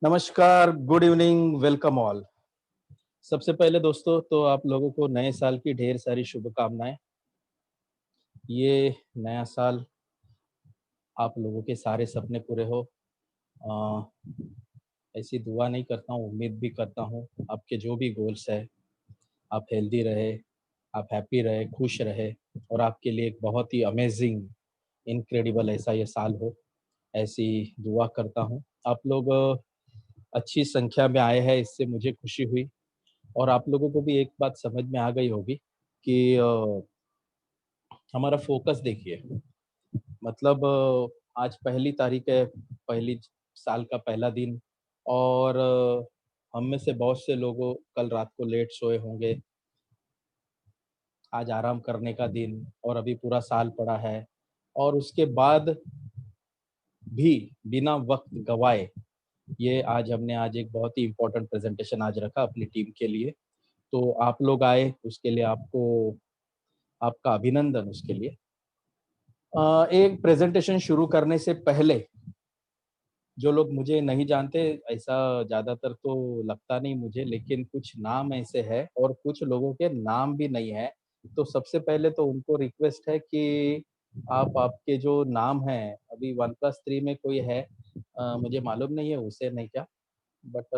नमस्कार, good evening, welcome all. सबसे पहले दोस्तों तो आप लोगों को नए साल की ढेर सारी शुभकामनाएँ। ये नया साल आप लोगों के सारे सपने पूरे हो। ऐसी दुआ नहीं करता हूँ, उम्मीद भी करता हूँ आपके जो भी गोल्स है, आप हेल्दी रहे, आप हैप्पी रहे, खुश रहे और आपके लिए एक बहुत ही अमेज़िंग, इनक्रेडिबल ऐसा ये साल हो, ऐसी दुआ करता हूँ। आप लोग अच्छी संख्या में आए हैं, इससे मुझे खुशी हुई। और आप लोगों को भी एक बात समझ में आ गई होगी कि हमारा फ़ोकस देखिए, मतलब आज पहली तारीख है, पहली साल का पहला दिन और हम में से बहुत से लोगों कल रात को लेट सोए होंगे। आज आराम करने का दिन और अभी पूरा साल पड़ा है और उसके बाद भी बिना वक़्त गँवाए ये आज एक बहुत ही इम्पोर्टेंट प्रेज़ेंटेशन आज रखा अपनी टीम के लिए। तो आप लोग आए, उसके लिए आपको आपका अभिनंदन उसके लिए। एक प्रेज़ेंटेशन शुरू करने से पहले जो लोग मुझे नहीं जानते, ऐसा ज़्यादातर तो लगता नहीं मुझे, लेकिन कुछ नाम ऐसे हैं और कुछ लोगों के नाम भी नहीं है। तो सबसे पहले तो उनको रिक्वेस्ट है कि आप आपके जो नाम हैं, अभी वन प्लस 3 में कोई है, मुझे मालूम नहीं है उसे नहीं क्या, बट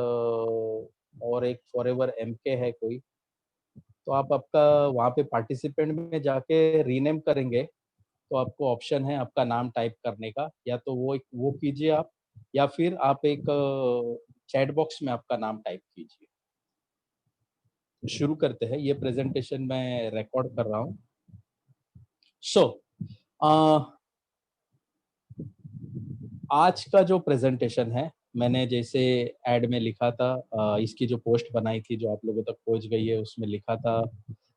और एक फॉरएवर एमके है कोई, तो आप आपका वहाँ पे पार्टिसिपेंट में जाके रीनेम करेंगे तो आपको ऑप्शन है आपका नाम टाइप करने का, या तो वो कीजिए आप या फिर आप एक चैट बॉक्स में आपका नाम टाइप कीजिए। शुरू करते हैं, ये प्रेज़ेंटेशन मैं रिकॉर्ड कर रहा हूँ। सो अ, आज का जो प्रेज़ेंटेशन है, मैंने जैसे ऐड में लिखा था, इसकी जो पोस्ट बनाई थी, जो आप लोगों तक पहुँच गई है, उसमें लिखा था,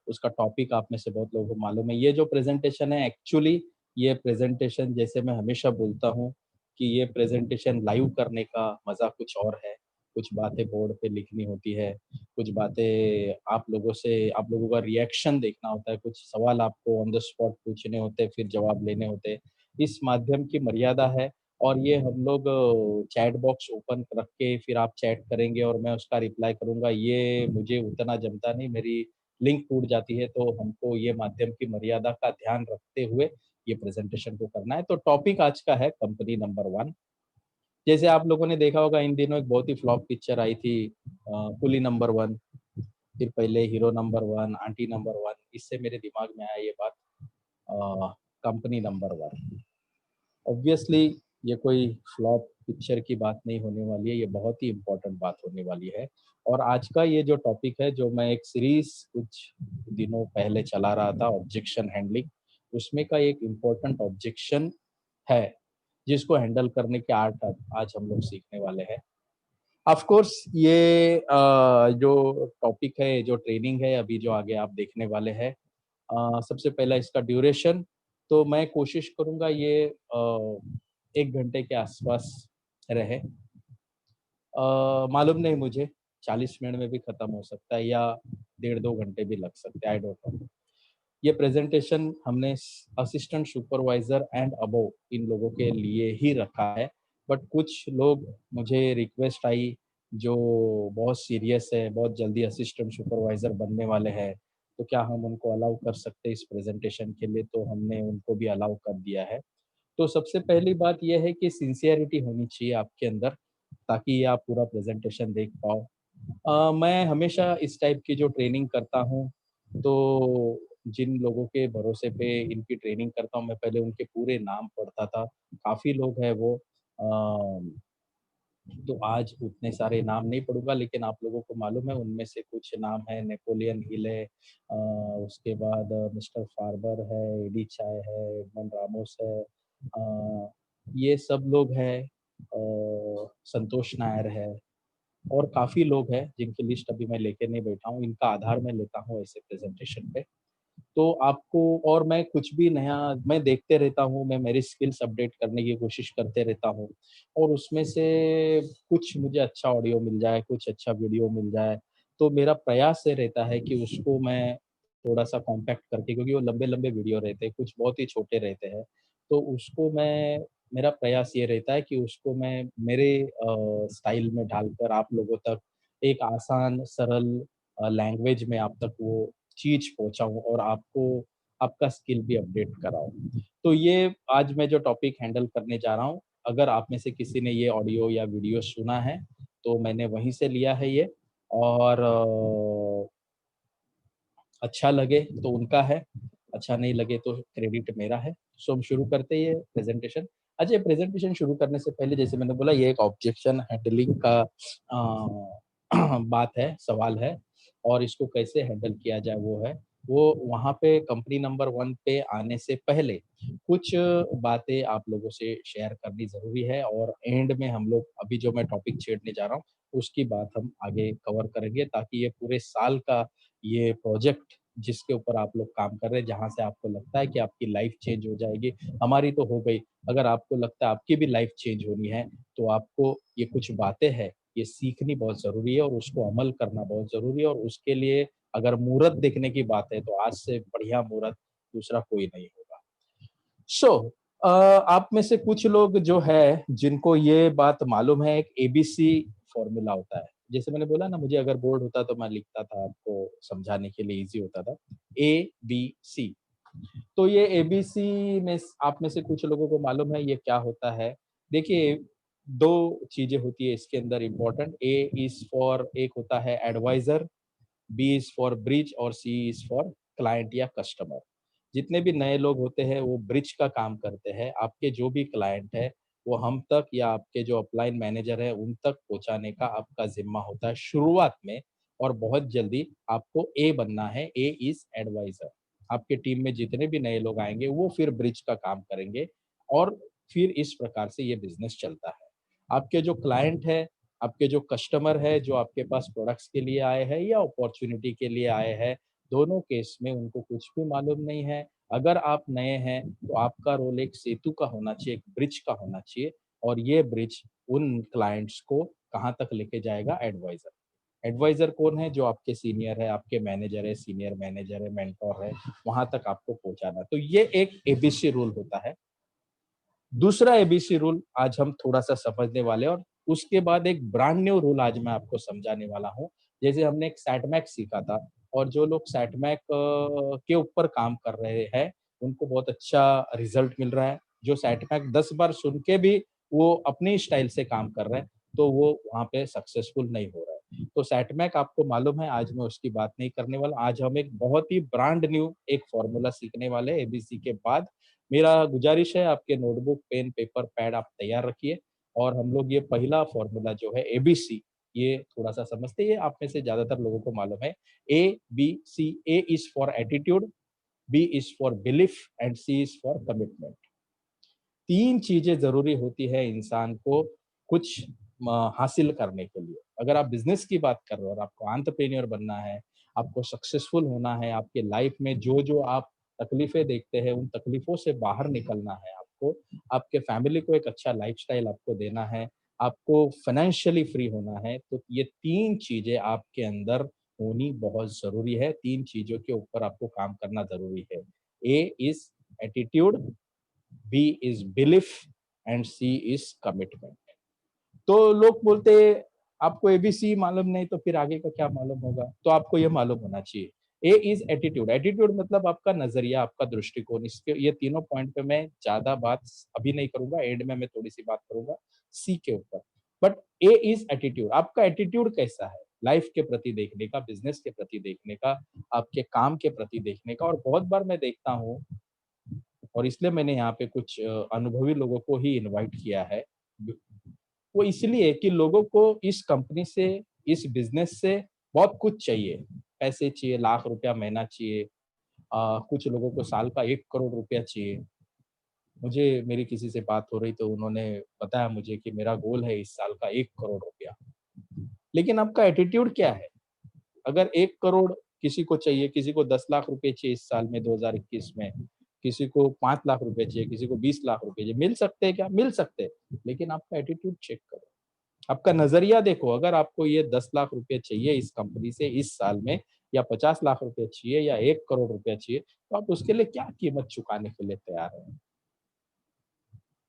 उसका टॉपिक आप में से बहुत लोगों को मालूम है। ये जो प्रेज़ेंटेशन है एक्चुअली ये प्रेज़ेंटेशन जैसे मैं हमेशा बोलता हूँ कि ये प्रेज़ेंटेशन लाइव करने का मज़ा कुछ और है। कुछ बातें बोर्ड पे लिखनी होती है, कुछ बातें आप लोगों का रिएक्शन देखना होता है, कुछ सवाल आपको ऑन द स्पॉट पूछने होते हैं, फिर जवाब लेने होते हैं। इस माध्यम की मर्यादा है और ये हम लोग चैट बॉक्स ओपन रख के फिर आप चैट करेंगे और मैं उसका रिप्लाई करूँगा, ये मुझे उतना जमता नहीं, मेरी लिंक टूट जाती है, तो हमको ये माध्यम की मर्यादा का ध्यान रखते हुए ये प्रेज़ेंटेशन को करना है। तो टॉपिक आज का है कंपनी नंबर 1। जैसे आप लोगों ने देखा होगा इन दिनों एक बहुत ही फ्लॉप पिक्चर आई थी, कुली नंबर 1, फिर पहले हीरो नंबर 1, आंटी नंबर 1, इससे मेरे दिमाग में आया ये बात, कंपनी नंबर 1। ऑब्वियसली ये कोई फ्लॉप पिक्चर की बात नहीं होने वाली है, ये बहुत ही इम्पोर्टेंट बात होने वाली है। और आज का ये जो टॉपिक है, जो मैं एक सीरीज़ कुछ दिनों पहले चला रहा था, ऑब्जेक्शन हैंडलिंग, उसमें का एक इम्पोर्टेंट ऑब्जेक्शन है, जिसको हैंडल करने के आर्ट आज हम लोग सीखने वाले हैं। ऑफ कोर्स ये जो टॉपिक है, जो ट्रेनिंग है, अभी जो आगे आप देखने वाले हैं, सबसे पहला इसका ड्यूरेशन, तो मैं कोशिश करूँगा ये 1 घंटे के आसपास रहे। मालूम नहीं मुझे, 40 मिनट में भी खत्म हो सकता है या डेढ़ 2 घंटे भी लग सकते हैं, आई डोंट नो। ये प्रेज़ेंटेशन हमने असिस्टेंट सुपरवाइज़र एंड अबोव इन लोगों के लिए ही रखा है। बट कुछ लोग, मुझे रिक्वेस्ट आई जो बहुत सीरियस है, बहुत जल्दी असिस्टेंट सुपरवाइज़र बनने वाले हैं, तो क्या हम उनको अलाउ कर सकते हैं इस प्रेज़ेंटेशन के लिए? तो हमने उनको भी अलाउ कर दिया है। तो सबसे पहली बात ये है कि सिंसियरिटी होनी चाहिए आपके अंदर, ताकि ये आप पूरा प्रेज़ेंटेशन देख पाओ। मैं हमेशा इस टाइप की जो ट्रेनिंग करता हूँ, तो जिन लोगों के भरोसे पे इनकी ट्रेनिंग करता हूँ, मैं पहले उनके पूरे नाम पढ़ता था। काफ़ी लोग हैं वो, तो आज उतने सारे नाम नहीं पढ़ूँगा, लेकिन आप लोगों को मालूम है उनमें से कुछ नाम है, नेपोलियन हिल है, उसके बाद मिस्टर फार्बर है, एडी चाय है, एडमंड रामोस है, ये सब लोग हैं, संतोष नायर है और काफ़ी लोग हैं जिनकी लिस्ट अभी मैं लेके नहीं बैठा हूँ, इनका आधार मैं लेता हूँ ऐसे प्रेज़ेंटेशन पे। तो आपको, और मैं कुछ भी नया मैं देखते रहता हूँ, मैं मेरी स्किल्स अपडेट करने की कोशिश करते रहता हूँ और उसमें से कुछ मुझे अच्छा ऑडियो मिल जाए, कुछ अच्छा वीडियो मिल जाए, तो मेरा प्रयास ये रहता है कि उसको मैं थोड़ा-सा कॉम्पैक्ट करके, क्योंकि वो लंबे-लंबे वीडियो रहते हैं, कुछ बहुत ही छोटे रहते हैं, तो उसको मैं मेरा प्रयास ये रहता है कि उसको मैं मेरे स्टाइल में ढालकर आप लोगों तक एक आसान, सरल लैंग्वेज में आप तक वो चीज़ पहुँचाऊँ और आपको आपका स्किल भी अपडेट कराऊँ। तो ये आज मैं जो टॉपिक हैंडल करने जा रहा हूँ, अगर आप में से किसी ने ये ऑडियो या वीडियो सुना है, तो मैंने वहीं से लिया है ये और अच्छा लगे तो उनका है, अच्छा नहीं लगे तो क्रेडिट मेरा है। सो हम शुरू करते हैं ये प्रेज़ेंटेशन। अच्छा, ये प्रेज़ेंटेशन शुरू करने से पहले जैसे मैंने बोला ये एक ऑब्जेक्शन हैंडलिंग का बात है, सवाल है और इसको कैसे हैंडल किया जाए वो है। वो वहाँ पे कंपनी नंबर 1 पे आने से पहले कुछ बातें आप लोगों से शेयर करनी ज़रूरी है और एंड में हम लोग अभी जो मैं टॉपिक छेड़ने जा रहा हूँ, उसकी बात हम आगे कवर करेंगे ताकि ये पूरे साल का ये प्रोजेक्ट जिसके ऊपर आप लोग काम कर रहे हैं, जहाँ से आपको लगता है कि आपकी लाइफ चेंज हो जाएगी, हमारी तो हो गई। अगर आपको लगता है आपकी भी लाइफ चेंज होनी है, तो आपको ये कुछ बातें हैं, ये सीखनी बहुत ज़रूरी है और उसको अमल करना बहुत ज़रूरी है और उसके लिए अगर मुहूर्त देखने की बात है, तो आज से बढ़िया मुहूर्त दूसरा कोई नहीं होगा। सो आप में से कुछ लोग जो है, जिनको ये बात मालूम है, एक एबीसी फ़ॉर्मूला होता है। जैसे मैंने बोला ना, मुझे अगर बोर्ड होता तो मैं लिखता था, आपको समझाने के लिए ईज़ी होता था। एबीसी। तो ये एबीसी में स आप में से कुछ लोगों को मालूम है ये क्या होता है? देखिए, 2 चीज़ें होती है इसके अंदर इम्पोर्टेंट। ए इज़ फॉर एक होता है adviser, B is for bridge और सी इज़ फॉर क्लाइंट या कस्टमर। जितने भी नए लोग होते हैं वो ब्रिज का काम करते हैं। आपके जो भी क्लाइंट है वो हम तक या आपके जो अपलाइन मैनेजर है उन तक पहुँचाने का आपका ज़िम्मा होता है शुरुआत में और बहुत जल्दी आपको ए बनना है, ए इज़ एडवाइज़र। आपके टीम में जितने भी नए लोग आएँगे वो फिर ब्रिज का काम करेंगे और फिर इस प्रकार से ये बिज़नेस चलता है। आपके जो क्लाइंट है, आपके जो कस्टमर है, जो आपके पास प्रोडक्ट्स के लिए आए हैं या अपॉर्च्युनिटी के लिए आए हैं, दोनों केस में उनको कुछ भी मालूम नहीं है। अगर आप नए हैं, तो आपका रोल एक सेतु का होना चाहिए, एक ब्रिज का होना चाहिए और ये ब्रिज उन क्लाइंट्स को कहाँ तक लेके जाएगा? एडवाइज़र। एडवाइज़र कौन है? जो आपके सीनियर है, आपके मैनेजर है, सीनियर मैनेजर है, मेंटर है, वहाँ तक आपको पहुँचाना। तो ये एक एबीसी रूल होता है। दूसरा एबीसी रूल आज हम थोड़ा-सा समझने वाले हैं और उसके बाद एक ब्रांड न्यू रूल आज मैं आपको समझाने वाला हूँ। जैसे हमने एक सैटमैक सीखा था और जो लोग सैटमैक के ऊपर काम कर रहे हैं, उनको बहुत अच्छा रिज़ल्ट मिल रहा है। जो सैटमैक 10 बार सुन के भी वो अपनी स्टाइल से काम कर रहे हैं, तो वो वहाँ पे सक्सेसफुल नहीं हो रहा है। तो सैटमैक आपको मालूम है, आज मैं उसकी बात नहीं करने वाला। आज हम एक बहुत ही ब्रांड न्यू एक फ़ॉर्मूला सीखने वाले हैं एबीसी के बाद। मेरा गुज़ारिश है आपके नोटबुक, पेन, पेपर, पैड आप तैयार रखिए और हम लोग ये पहला फ़ॉर्मूला जो है एबीसी, ये थोड़ा-सा समझते हैं। ये आप में से ज़्यादातर लोगों को मालूम है। ABC, A is for attitude, B is for belief and C is for commitment. 3 चीज़ें ज़रूरी होती है इंसान को कुछ हासिल करने के लिए। अगर आप बिज़नेस की बात कर रहे हो और आपको एंटरप्रेन्योर बनना है, आपको सक्सेसफुल होना है, आपके लाइफ में जो-जो आप तकलीफ़ें देखते हैं, उन तकलीफ़ों से बाहर निकलना है आपको, आपके फैमिली को एक अच्छा लाइफ़स्टाइल आपको देना है, आपको फाइनेंशियली फ्री होना है, तो ये 3 चीज़ें आपके अंदर होनी बहुत ज़रूरी है। 3 चीज़ों के ऊपर आपको काम करना ज़रूरी है। A is attitude, B is belief and C is commitment. तो लोग बोलते आपको एबीसी मालूम नहीं तो फिर आगे का क्या मालूम होगा? तो आपको ये मालूम होना चाहिए। ए इज एटीट्यूड, एटीट्यूड मतलब आपका नजरिया, आपका दृष्टिकोण। इसके ये तीनों पॉइंट पे मैं ज्यादा बात अभी नहीं करूंगा, एंड में मैं थोड़ी सी बात करूंगा सी के ऊपर। बट ए इज एटीट्यूड, आपका एटीट्यूड कैसा है लाइफ के प्रति देखने का, बिजनेस के प्रति देखने का, आपके काम के प्रति देखने का। और बहुत बार मैं देखता हूँ और इसलिए मैंने यहाँ पे कुछ अनुभवी लोगों को ही इनवाइट किया है। ब वो इसलिए कि लोगों को इस कंपनी से, इस बिज़नेस से बहुत कुछ चाहिए। पैसे चाहिए, लाख रुपया महीना चाहिए। कुछ लोगों को साल का 1 करोड़ रुपया चाहिए। मुझे मेरी किसी से बात हो रही तो उन्होंने बताया मुझे कि मेरा गोल है इस साल का 1 करोड़ रुपया। लेकिन आपका एटीट्यूड क्या है? अगर 1 करोड़ किसी को चाहिए, किसी को 10 लाख रुपए चाहिए इस साल में 2021 में, किसी को 5 लाख रुपए चाहिए, किसी को 20 लाख रुपए चाहिए, मिल सकते हैं क्या? मिल सकते हैं, लेकिन आपका एटीट्यूड चेक करो, आपका नज़रिया देखो। अगर आपको ये 10 लाख रुपए चाहिए इस कंपनी से इस साल में या 50 लाख रुपए चाहिए या 1 करोड़ रुपया चाहिए, तो आप उसके लिए क्या कीमत चुकाने के लिए तैयार हैं?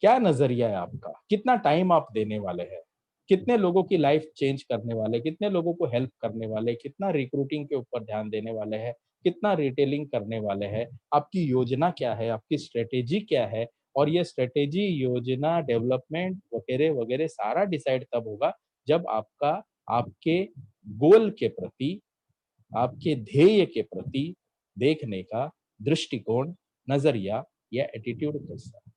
क्या नजरिया है आपका? कितना टाइम आप देने वाले हैं? कितने लोगों की लाइफ चेंज करने वाले, कितने लोगों को हेल्प करने वाले, कितना रिक्रूटिंग के ऊपर ध्यान देने वाले हैं, कितना रिटेलिंग करने वाले हैं? आपकी योजना क्या है? आपकी स्ट्रेटेजी क्या है? और ये स्ट्रेटेजी, योजना, डेवलपमेंट वगैरह-वगैरह सारा डिसाइड तब होगा जब आपका आपके गोल के प्रति, आपके ध्येय के प्रति देखने का दृष्टिकोण, नज़रिया या एटीट्यूड कैसा है।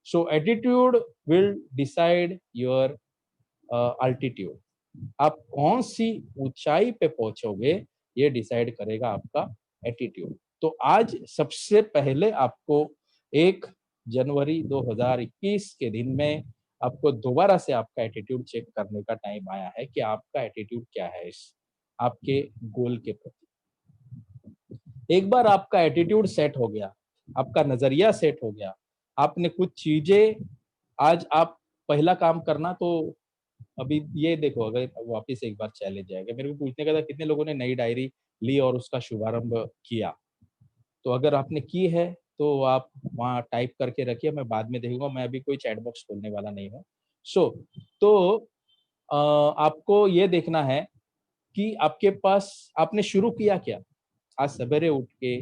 So attitude will decide your altitude. आप कौन-सी ऊँचाई पे पहुँचोगे, ये डिसाइड करेगा आपका एटीट्यूड। तो आज सबसे पहले आपको 1 जनवरी 2021 के दिन में आपको दोबारा से आपका एटीट्यूड चेक करने का टाइम आया है कि आपका एटीट्यूड क्या है इस आपके गोल के प्रति। एक बार आपका एटीट्यूड सेट हो गया, आपका नज़रिया सेट हो गया, आपने कुछ चीज़ें आज आप पहला काम करना तो अभी ये देखो, अगर वापस एक बार चैलेंज आएगा, मेरे को पूछने का था कितने लोगों ने नई डायरी ली और उसका शुभारंभ किया। तो अगर आपने की है तो आप वहाँ टाइप करके रखिए, मैं बाद में देखूँगा, मैं अभी कोई चैट बॉक्स खोलने वाला नहीं हूँ। सो तो आपको ये देखना है कि आपके पास आपने शुरू किया क्या? आज सवेरे उठ के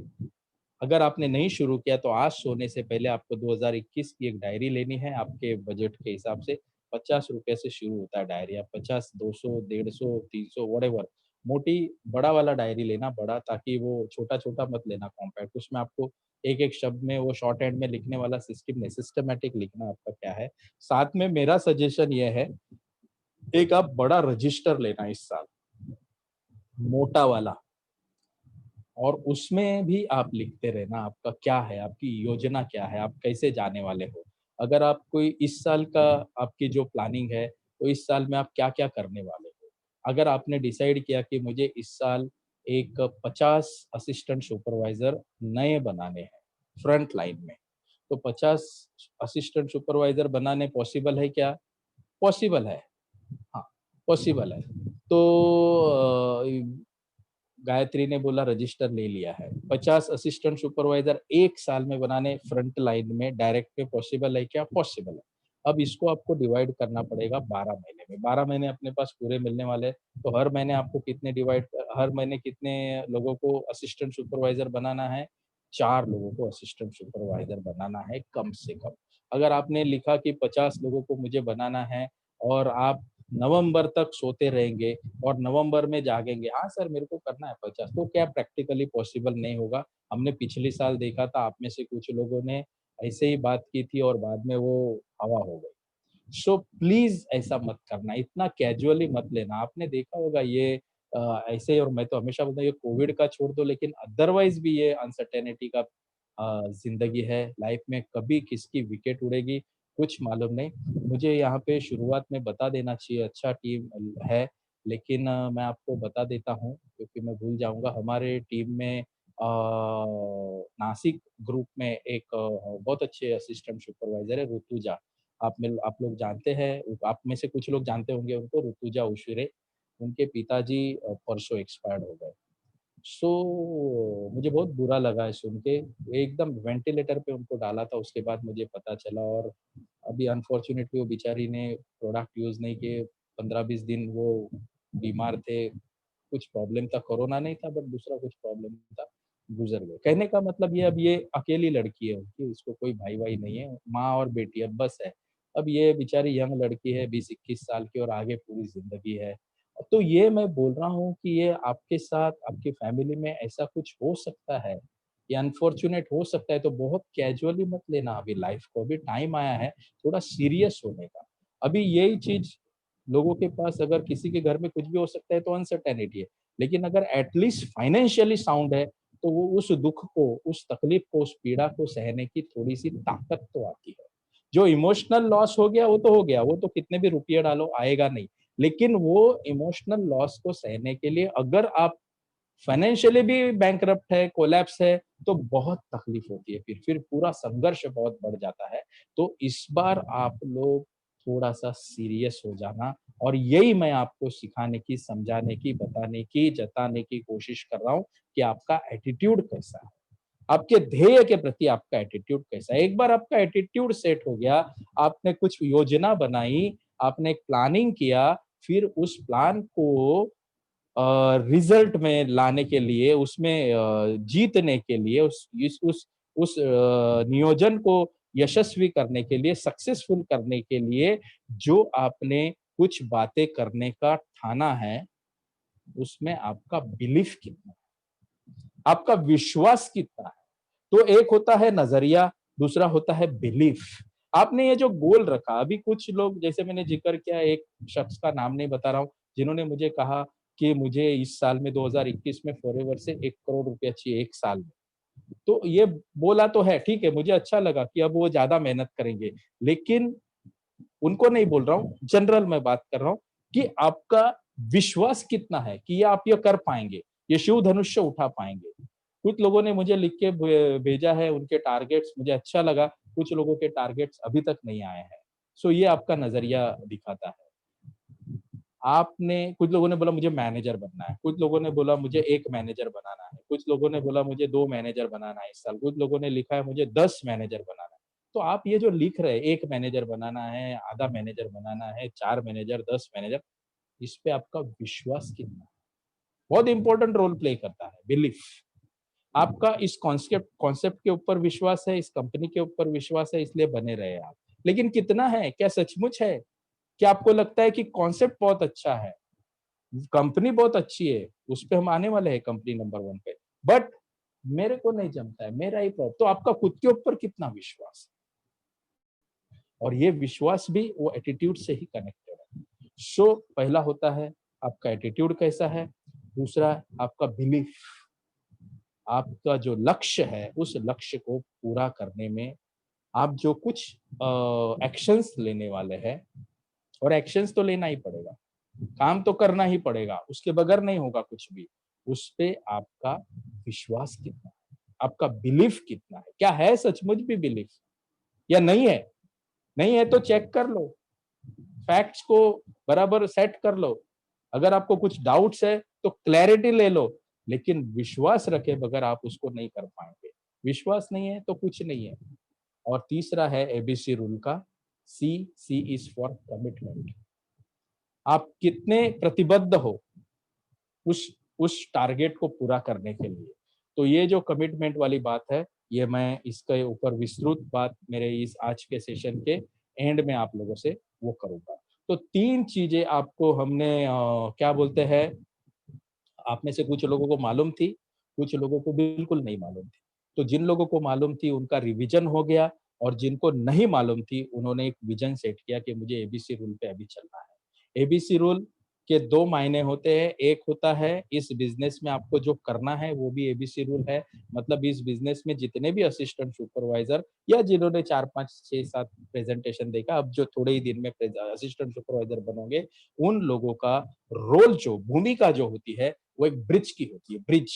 अगर आपने नहीं शुरू किया तो आज सोने से पहले आपको 2021 की एक डायरी लेनी है, आपके बजट के हिसाब से। ₹50 से शुरू होता है डायरी, आप 50, 200, 150, 300 व्हाटएवर, मोटी बड़ा वाला डायरी लेना, बड़ा, ताकि वो छोटा-छोटा मत लेना कॉम्पैक्ट। उसमें आपको एक-एक शब्द में वो शॉर्ट हैंड में लिखने वाला सिस्टम नहीं, सिस्टमैटिक लिखना आपका क्या है। साथ में मेरा सजेशन ये है, एक आप बड़ा रजिस्टर लेना इस साल, मोटा वाला। और उसमें भी आप लिखते रहना आपका क्या है, आपकी योजना क्या है, आप कैसे जाने वाले हो। अगर आप कोई इस साल का आपकी जो प्लानिंग है, तो इस साल में आप क्या-क्या करने वाले हो। अगर आपने डिसाइड किया कि मुझे इस साल एक 50 असिस्टेंट सुपरवाइज़र नए बनाने हैं, फ्रंट लाइन में, तो 50 असिस्टेंट सुपरवाइज़र बनाने पॉसिबल है क्या? पॉसिबल है। हाँ, पॉसिबल है। तो गायत्री ने बोला रजिस्टर ले लिया है। 50 असिस्टेंट सुपरवाइज़र 1 साल में बनाने फ्रंट लाइन में डायरेक्ट पे पॉसिबल है क्या? पॉसिबल है। अब इसको आपको डिवाइड करना पड़ेगा 12 महीने में। 12 महीने अपने पास पूरे मिलने वाले हैं, तो हर महीने कितने लोगों को असिस्टेंट सुपरवाइज़र बनाना है? 4 लोगों को असिस्टेंट सुपरवाइज़र बनाना है कम से कम। अगर आपने लिखा कि 50 लोगों को मुझे बनाना है और आप नवंबर तक सोते रहेंगे और नवंबर में जागेंगे, हाँ सर मेरे को करना है 50, तो क्या प्रैक्टिकली पॉसिबल नहीं होगा। हमने पिछले साल देखा था, आप में से कुछ लोगों ने ऐसे ही बात की थी और बाद में वो हवा हो गई। सो प्लीज़ ऐसा मत करना, इतना कैजुअली मत लेना। आपने देखा होगा ये ऐसे, और मैं तो हमेशा बोलता हूँ ये कोविड का छोड़ दो, लेकिन अदरवाइज़ भी ये अनसर्टेनिटी का ज़िंदगी है। लाइफ में कभी किसकी विकेट उड़ेगी कुछ मालूम नहीं। मुझे यहाँ पे शुरुआत में बता देना चाहिए, अच्छा टीम है, लेकिन मैं आपको बता देता हूँ क्योंकि मैं भूल जाऊँगा। हमारे टीम में नासिक ग्रुप में एक बहुत अच्छे असिस्टेंट सुपरवाइज़र है, ऋतुजा। आप लोग जानते हैं, आप में से कुछ लोग जानते होंगे उनको, ऋतुजा उशिरे। उनके पिताजी परसों एक्सपायर्ड हो गए। सो मुझे बहुत बुरा लगा है सुन के। एकदम वेंटिलेटर पे उनको डाला था, उसके बाद मुझे पता चला। और अभी अनफॉर्च्यूनेटली वो बेचारी ने प्रोडक्ट यूज़ नहीं किए, 15-20 दिन वो बीमार थे। कुछ प्रॉब्लम था, कोरोना नहीं था बट दूसरा कुछ प्रॉब्लम था, गुज़र गए। कहने का मतलब ये, अब ये अकेली लड़की है उनकी, उसको कोई भाई-वाई नहीं है, माँ और बेटी अब बस है। अब ये बेचारी यंग लड़की है, 20-21 साल की, और आगे पूरी ज़िंदगी है। तो ये मैं बोल रहा हूँ कि ये आपके साथ, आपकी फैमिली में ऐसा कुछ हो सकता है, ये अनफॉर्च्यूनेट हो सकता है, तो बहुत कैजुअली मत लेना अभी लाइफ़ को, अभी टाइम आया है थोड़ा सीरियस होने का। अभी यही चीज़ लोगों के पास, अगर किसी के घर में कुछ भी हो सकता है तो अनसर्टेनिटी है। लेकिन अगर एटलीस्ट फाइनेंशियली साउंड है, तो वो उस दुःख को, उस तकलीफ को, उस पीड़ा को सहने की थोड़ी-सी ताकत तो आती है। जो इमोशनल लॉस हो गया, वो तो हो गया, वो तो कितने भी रुपये डालो आएगा नहीं। लेकिन वो इमोशनल लॉस को सहने के लिए अगर आप फाइनेंशियली भी बैंकरप्ट है, कोलैप्स है, तो बहुत तकलीफ होती है, फिर पूरा संघर्ष बहुत बढ़ जाता है। तो इस बार आप लोग थोड़ा-सा सीरियस हो जाना, और यही मैं आपको सिखाने की, समझाने की, बताने की, जताने की कोशिश कर रहा हूँ कि आपका एटीट्यूड कैसा है। आपके ध्येय के प्रति आपका एटीट्यूड कैसा है। एक बार आपका एटीट्यूड सेट हो गया, आपने कुछ योजना बनाई, आपने एक प्लानिंग किया, फिर उस प्लान को रिजल्ट में लाने के लिए, उसमें जीतने के लिए, नियोजन को यशस्वी करने के लिए, सक्सेसफुल करने के लिए जो आपने कुछ बातें करने का ठाना है, उसमें आपका बिलीफ कितना है, आपका विश्वास कितना है। तो एक होता है नजरिया, दूसरा होता है बिलीफ। आपने ये जो गोल रखा, अभी कुछ लोग, जैसे मैंने जिक्र किया, एक शख्स का नाम नहीं बता रहा हूँ, जिन्होंने मुझे कहा कि मुझे इस साल में 2021 में फॉरएवर से 1 करोड़ रुपया चाहिए एक साल में। तो ये बोला तो है, ठीक है, मुझे अच्छा लगा कि अब वो ज्यादा मेहनत करेंगे, लेकिन उनको नहीं बोल रहा हूँ, जनरल मैं बात कर रहा हूँ कि आपका विश्वास कितना है कि ये आप ये कर पाएंगे, ये शिव धनुष्य उठा पाएंगे। कुछ लोगों ने मुझे लिख के भेजा है उनके टारगेट्स, मुझे अच्छा लगा। कुछ लोगों के टारगेट्स अभी तक नहीं आए हैं। सो ये आपका नजरिया दिखाता है। आपने, कुछ लोगों ने बोला मुझे मैनेजर बनना है, कुछ लोगों ने बोला मुझे एक मैनेजर बनाना है, कुछ लोगों ने बोला मुझे 2 मैनेजर बनाना है इस साल, कुछ लोगों ने लिखा है मुझे 10 मैनेजर बनाना है। तो आप ये जो लिख रहे हैं, 1 मैनेजर बनाना है, आधा मैनेजर बनाना है, 4 मैनेजर, 10 मैनेजर, इस पे आपका विश्वास कितना है? बहुत इंपॉर्टेंट रोल प्ले करता है बिलीफ। आपका इस कॉन्सेप्ट कॉन्सेप्ट के ऊपर विश्वास है, इस कंपनी के ऊपर विश्वास है, इसलिए बने रहे आप। लेकिन कितना है? क्या सचमुच है? क्या आपको लगता है कि कॉन्सेप्ट बहुत अच्छा है, कंपनी बहुत अच्छी है, उस पे हम आने वाले हैं कंपनी नंबर 1 पे, बट मेरे को नहीं जमता है, मेरा ही प्रॉब्लम, तो आपका खुद के ऊपर कितना विश्वास है? और ये विश्वास भी वो एटीट्यूड से ही कनेक्टेड है। सो पहला होता है आपका एटीट्यूड कैसा है, दूसरा आपका बिलीफ, आपका जो लक्ष्य है उस लक्ष्य को पूरा करने में आप जो कुछ एक्शंस लेने वाले हैं, और एक्शंस तो लेना ही पड़ेगा, काम तो करना ही पड़ेगा, उसके बगैर नहीं होगा कुछ भी। उस पे आपका विश्वास कितना है, आपका बिलीफ कितना है, क्या है सचमुच भी बिलीफ या नहीं है? नहीं है तो चेक कर लो, फैक्ट्स को बराबर सेट कर लो। अगर आपको कुछ डाउट्स है तो क्लैरिटी ले लो, लेकिन विश्वास रखे बगैर आप उसको नहीं कर पाएंगे। विश्वास नहीं है तो कुछ नहीं है। और तीसरा है एबीसी रूल का, सी, सी इज फॉर कमिटमेंट। आप कितने प्रतिबद्ध हो उस उस टारगेट को पूरा करने के लिए। तो ये जो कमिटमेंट वाली बात है, ये मैं इसके ऊपर विस्तृत बात मेरे इस आज के सेशन के एंड में आप लोगों से वो करूंगा। तो 3 चीजें आपको हमने क्या बोलते हैं, आप में से कुछ लोगों को मालूम थी, कुछ लोगों को बिल्कुल नहीं मालूम थी। तो जिन लोगों को मालूम थी उनका रिवीजन हो गया, और जिनको नहीं मालूम थी उन्होंने एक विजन सेट किया कि मुझे एबीसी रूल पे अभी चलना है। एबीसी रूल के 2 मायने होते हैं, एक होता है इस बिज़नेस में आपको जो करना है वो भी एबीसी रूल है। मतलब इस बिज़नेस में जितने भी असिस्टेंट सुपरवाइज़र या जिन्होंने 4, 5, 6, 7 प्रेज़ेंटेशन देखा, अब जो थोड़े ही दिन में असिस्टेंट सुपरवाइज़र बनोगे, उन लोगों का रोल, जो भूमिका जो होती है, वो एक ब्रिज की होती है, ब्रिज।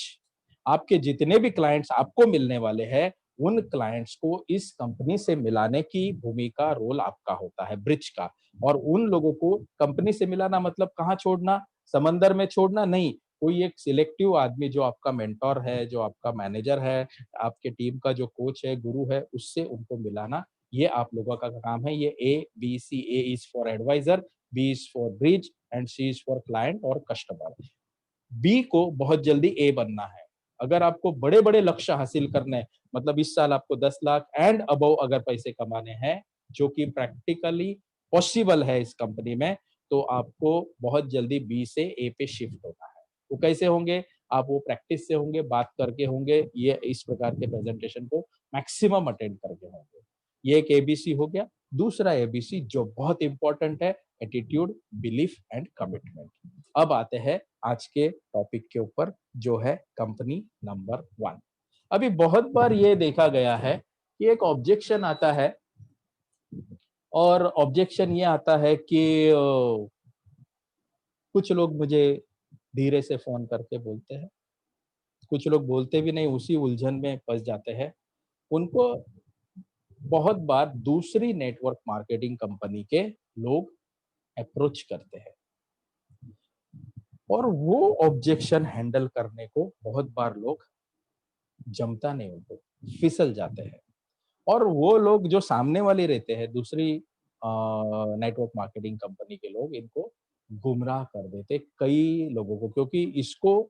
आपके जितने भी क्लाइंट्स आपको मिलने वाले हैं, उन क्लाइंट्स को इस कंपनी से मिलाने की भूमिका, रोल आपका होता है, ब्रिज का। और उन लोगों को कंपनी से मिलाना मतलब कहाँ छोड़ना? समंदर में छोड़ना नहीं, कोई एक सिलेक्टिव आदमी जो आपका मेंटर है, जो आपका मैनेजर है, आपके टीम का जो कोच है, गुरु है, उससे उनको मिलाना, ये आप लोगों का काम है। ये A, B, C, A is for adviser, B is for bridge and C is for client और कस्टमर। बी को बहुत जल्दी ए बनना है। अगर आपको बड़े-बड़े लक्ष्य हासिल करने हैं, मतलब इस साल आपको 10 लाख एंड अबव अगर पैसे कमाने हैं, जो कि प्रैक्टिकली पॉसिबल है इस कंपनी में, तो आपको बहुत जल्दी बी से ए पे शिफ्ट होना है। वो कैसे होंगे? आप वो प्रैक्टिस से होंगे, बात करके होंगे, ये इस प्रकार के प्रेजेंटेशन को मैक्सिमम अटेंड करके होंगे। ये एक एबीसी हो गया। दूसरा एबीसी जो बहुत इंपॉर्टेंट है, एटीट्यूड, बिलीफ एंड कमिटमेंट। अब आते हैं आज के टॉपिक के ऊपर, जो है कंपनी नंबर 1। अभी बहुत बार ये देखा गया है कि एक ऑब्जेक्शन आता है, और ऑब्जेक्शन ये आता है कि कुछ लोग मुझे धीरे से फ़ोन करके बोलते हैं, कुछ लोग बोलते भी नहीं, उसी उलझन में फँस जाते हैं। उनको बहुत बार दूसरी नेटवर्क मार्केटिंग कंपनी के लोग अप्रोच करते हैं, और वो ऑब्जेक्शन हैंडल करने को बहुत बार लोग जमता नहीं उनको, फिसल जाते हैं। और वो लोग जो सामने वाले रहते हैं दूसरी नेटवर्क मार्केटिंग कंपनी के लोग इनको गुमराह कर देते कई लोगों को, क्योंकि इसको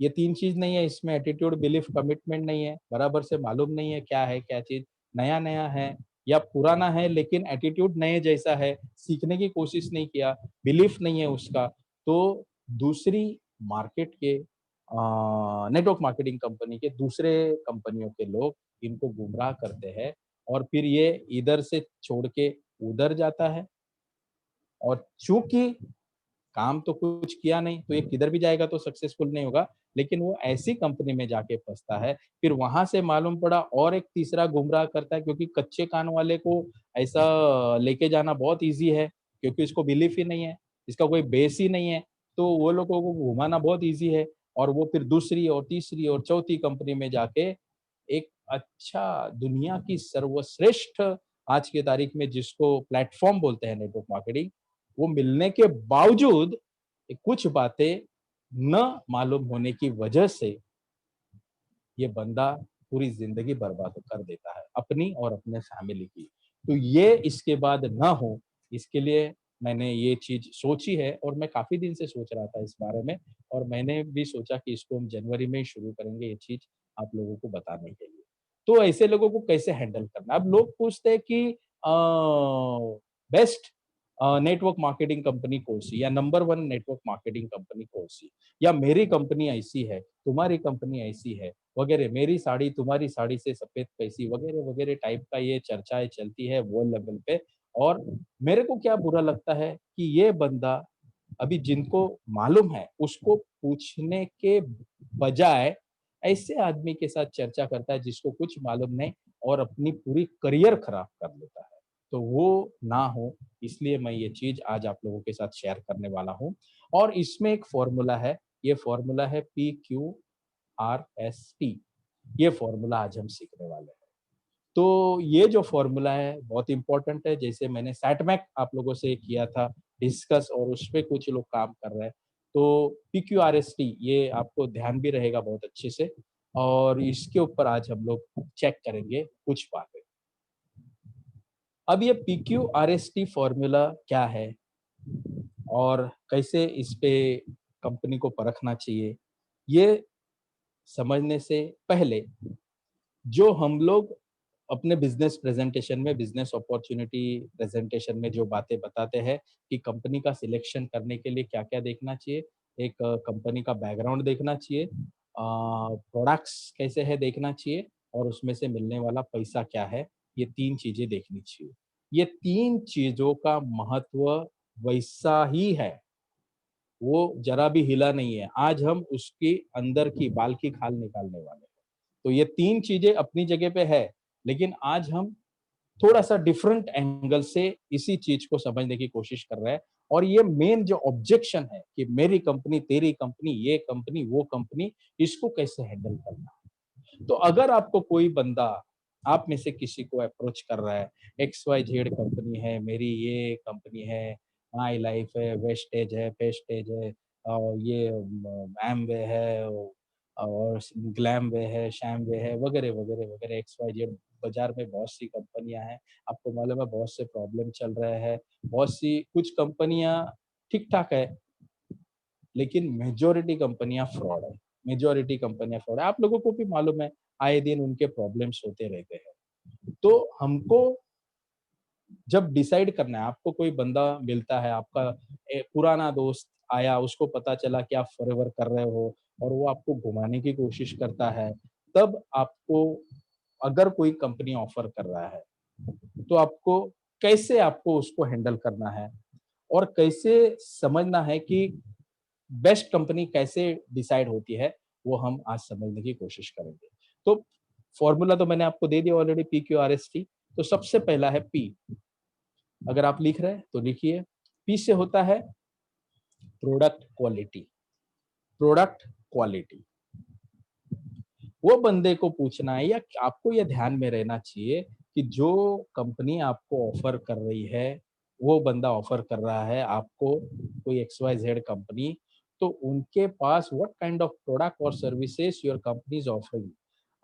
ये 3 चीज़ नहीं है, इसमें एटीट्यूड, बिलीफ, कमिटमेंट नहीं है, बराबर से मालूम नहीं है क्या है, क्या चीज़, नया-नया है या पुराना है लेकिन एटीट्यूड नए जैसा है, सीखने की कोशिश नहीं किया, बिलीफ नहीं है उसका, तो दूसरी मार्केट के नेटवर्क मार्केटिंग कंपनी के दूसरे कंपनियों के लोग इनको गुमराह करते हैं और फिर ये इधर से छोड़ के उधर जाता है और चूँकि काम तो कुछ किया नहीं, तो ये किधर भी जाएगा तो सक्सेसफुल नहीं होगा, लेकिन वो ऐसी कंपनी में जाके फँसता है, फिर वहाँ से मालूम पड़ा और एक तीसरा गुमराह करता है क्योंकि कच्चे कान वाले को ऐसा लेके जाना बहुत ईज़ी है, क्योंकि इसको बिलीफ ही नहीं है, इसका कोई बेस ही नहीं है, तो वो लोगों को घुमाना बहुत ईज़ी है और वो फिर दूसरी और तीसरी और चौथी कंपनी में जाके एक अच्छा दुनिया की सर्वश्रेष्ठ आज की तारीख में जिसको प्लेटफ़ॉर्म बोलते हैं नेटवर्क मार्केटिंग, वो मिलने के बावजूद कुछ बातें न मालूम होने की वजह से ये बंदा पूरी ज़िंदगी बर्बाद कर देता है, अपनी और अपने फैमिली की। तो ये इसके बाद ना हो, इसके लिए मैंने ये चीज़ सोची है और मैं काफ़ी दिन से सोच रहा था इस बारे में और मैंने भी सोचा कि इसको हम जनवरी में ही शुरू करेंगे ये चीज़ आप लोगों को बताने के लिए। तो ऐसे लोगों को कैसे हैंडल करना है? अब लोग पूछते हैं कि बेस्ट नेटवर्क मार्केटिंग कंपनी कौन-सी या नंबर 1 नेटवर्क मार्केटिंग कंपनी कौन-सी? या मेरी कंपनी ऐसी है, तुम्हारी कंपनी ऐसी है, वगैरह, मेरी साड़ी तुम्हारी साड़ी से सफ़ेद कैसी, वगैरह, वगैरह टाइप का ये चर्चाएँ चलती है वो लेवल पे। और मेरे को क्या बुरा लगता है कि ये बंदा अभी जिनको मालूम है, उसको पूछने के बजाय ऐसे आदमी के साथ चर्चा करता है जिसको कुछ मालूम नहीं और अपनी पूरी करियर खराब कर लेता है। तो वो ना हो, इसलिए मैं ये चीज़ आज आप लोगों के साथ शेयर करने वाला हूँ और इसमें एक फ़ॉर्मूला है, ये फ़ॉर्मूला है PQRST, ये फ़ॉर्मूला आज हम सीखने वाले हैं। तो ये जो फ़ॉर्मूला है बहुत इम्पोर्टेंट है, जैसे मैंने सैटमैक आप लोगों से किया था डिस्कस और उसपे कुछ लोग काम कर रहे हैं। तो PQRST ये आपको ध्यान भी रहेगा बहुत अच्छे से और इसके ऊपर आज हम लोग चेक करेंगे कुछ बातें। अब ये PQRST फ़ॉर्मूला क्या है और कैसे इस पे कंपनी को परखना चाहिए, ये समझने से पहले जो हम लोग अपने बिज़नेस प्रेज़ेंटेशन में, बिज़नेस अपॉर्च्युनिटी प्रेज़ेंटेशन में जो बातें बताते हैं कि कंपनी का सिलेक्शन करने के लिए क्या-क्या देखना चाहिए, एक कंपनी का बैकग्राउंड देखना चाहिए, प्रोडक्ट्स कैसे हैं देखना चाहिए और उसमें से मिलने वाला पैसा क्या है, ये 3 चीज़ें देखनी चाहिए। ये 3 चीज़ों का महत्व वैसा ही है, वो ज़रा भी हिला नहीं है। आज हम उसके अंदर की बाल की खाल निकालने वाले हैं। तो ये 3 चीज़ें अपनी जगह पे है, लेकिन आज हम थोड़ा-सा डिफरेंट एंगल से इसी चीज़ को समझने की कोशिश कर रहे हैं और ये मेन जो ऑब्जेक्शन है कि मेरी कंपनी, तेरी कंपनी, ये कंपनी, वो कंपनी, इसको कैसे हैंडल करना है। तो अगर आपको कोई बंदा आप में से किसी को अप्रोच कर रहा है, XYZ कंपनी है, मेरी ये कंपनी है, माई लाइफ है, वेस्टेज है, पेस्टेज है ये एमवे है और ग्लैमवे है, शैमवे है, वगैरह, वगैरह, वगैरह XYZ बाज़ार में बहुत सी कंपनियाँ हैं। आपको मालूम है बहुत से प्रॉब्लम चल रहे हैं, बहुत सी कुछ कंपनियाँ ठीक-ठाक है, लेकिन मेजॉरिटी कंपनियाँ फ्रॉड है। मेजॉरिटी कंपनियाँ फ्रॉड है। आप लोगों को भी मालूम है, आए दिन उनके प्रॉब्लम्स होते रहते हैं। तो हमको जब डिसाइड करना है, आपको कोई बंदा मिलता है, आपका पुराना दोस्त आया, उसको पता चला कि आप फॉरएवर कर रहे हो और वो आपको घुमाने की कोशिश करता है, तब आपको अगर कोई कंपनी ऑफर कर रहा है, तो आपको कैसे आपको उसको हैंडल करना है और कैसे समझना है कि बेस्ट कंपनी कैसे डिसाइड होती है, वो हम आज समझने की कोशिश करेंगे। तो फॉर्मूला तो मैंने आपको दे दिया ऑलरेडी PQRST। तो सबसे पहला है P, अगर आप लिख रहे हैं तो लिखिए। P से होता है प्रोडक्ट क्वालिटी, प्रोडक्ट क्वालिटी। वो बंदे को पूछना है या आपको ये ध्यान में रहना चाहिए कि जो कंपनी आपको ऑफर कर रही है, वो बंदा ऑफर कर रहा है आपको कोई XYZ कंपनी, तो उनके पास व्हाट काइंड ऑफ प्रोडक्ट और services your company is offering.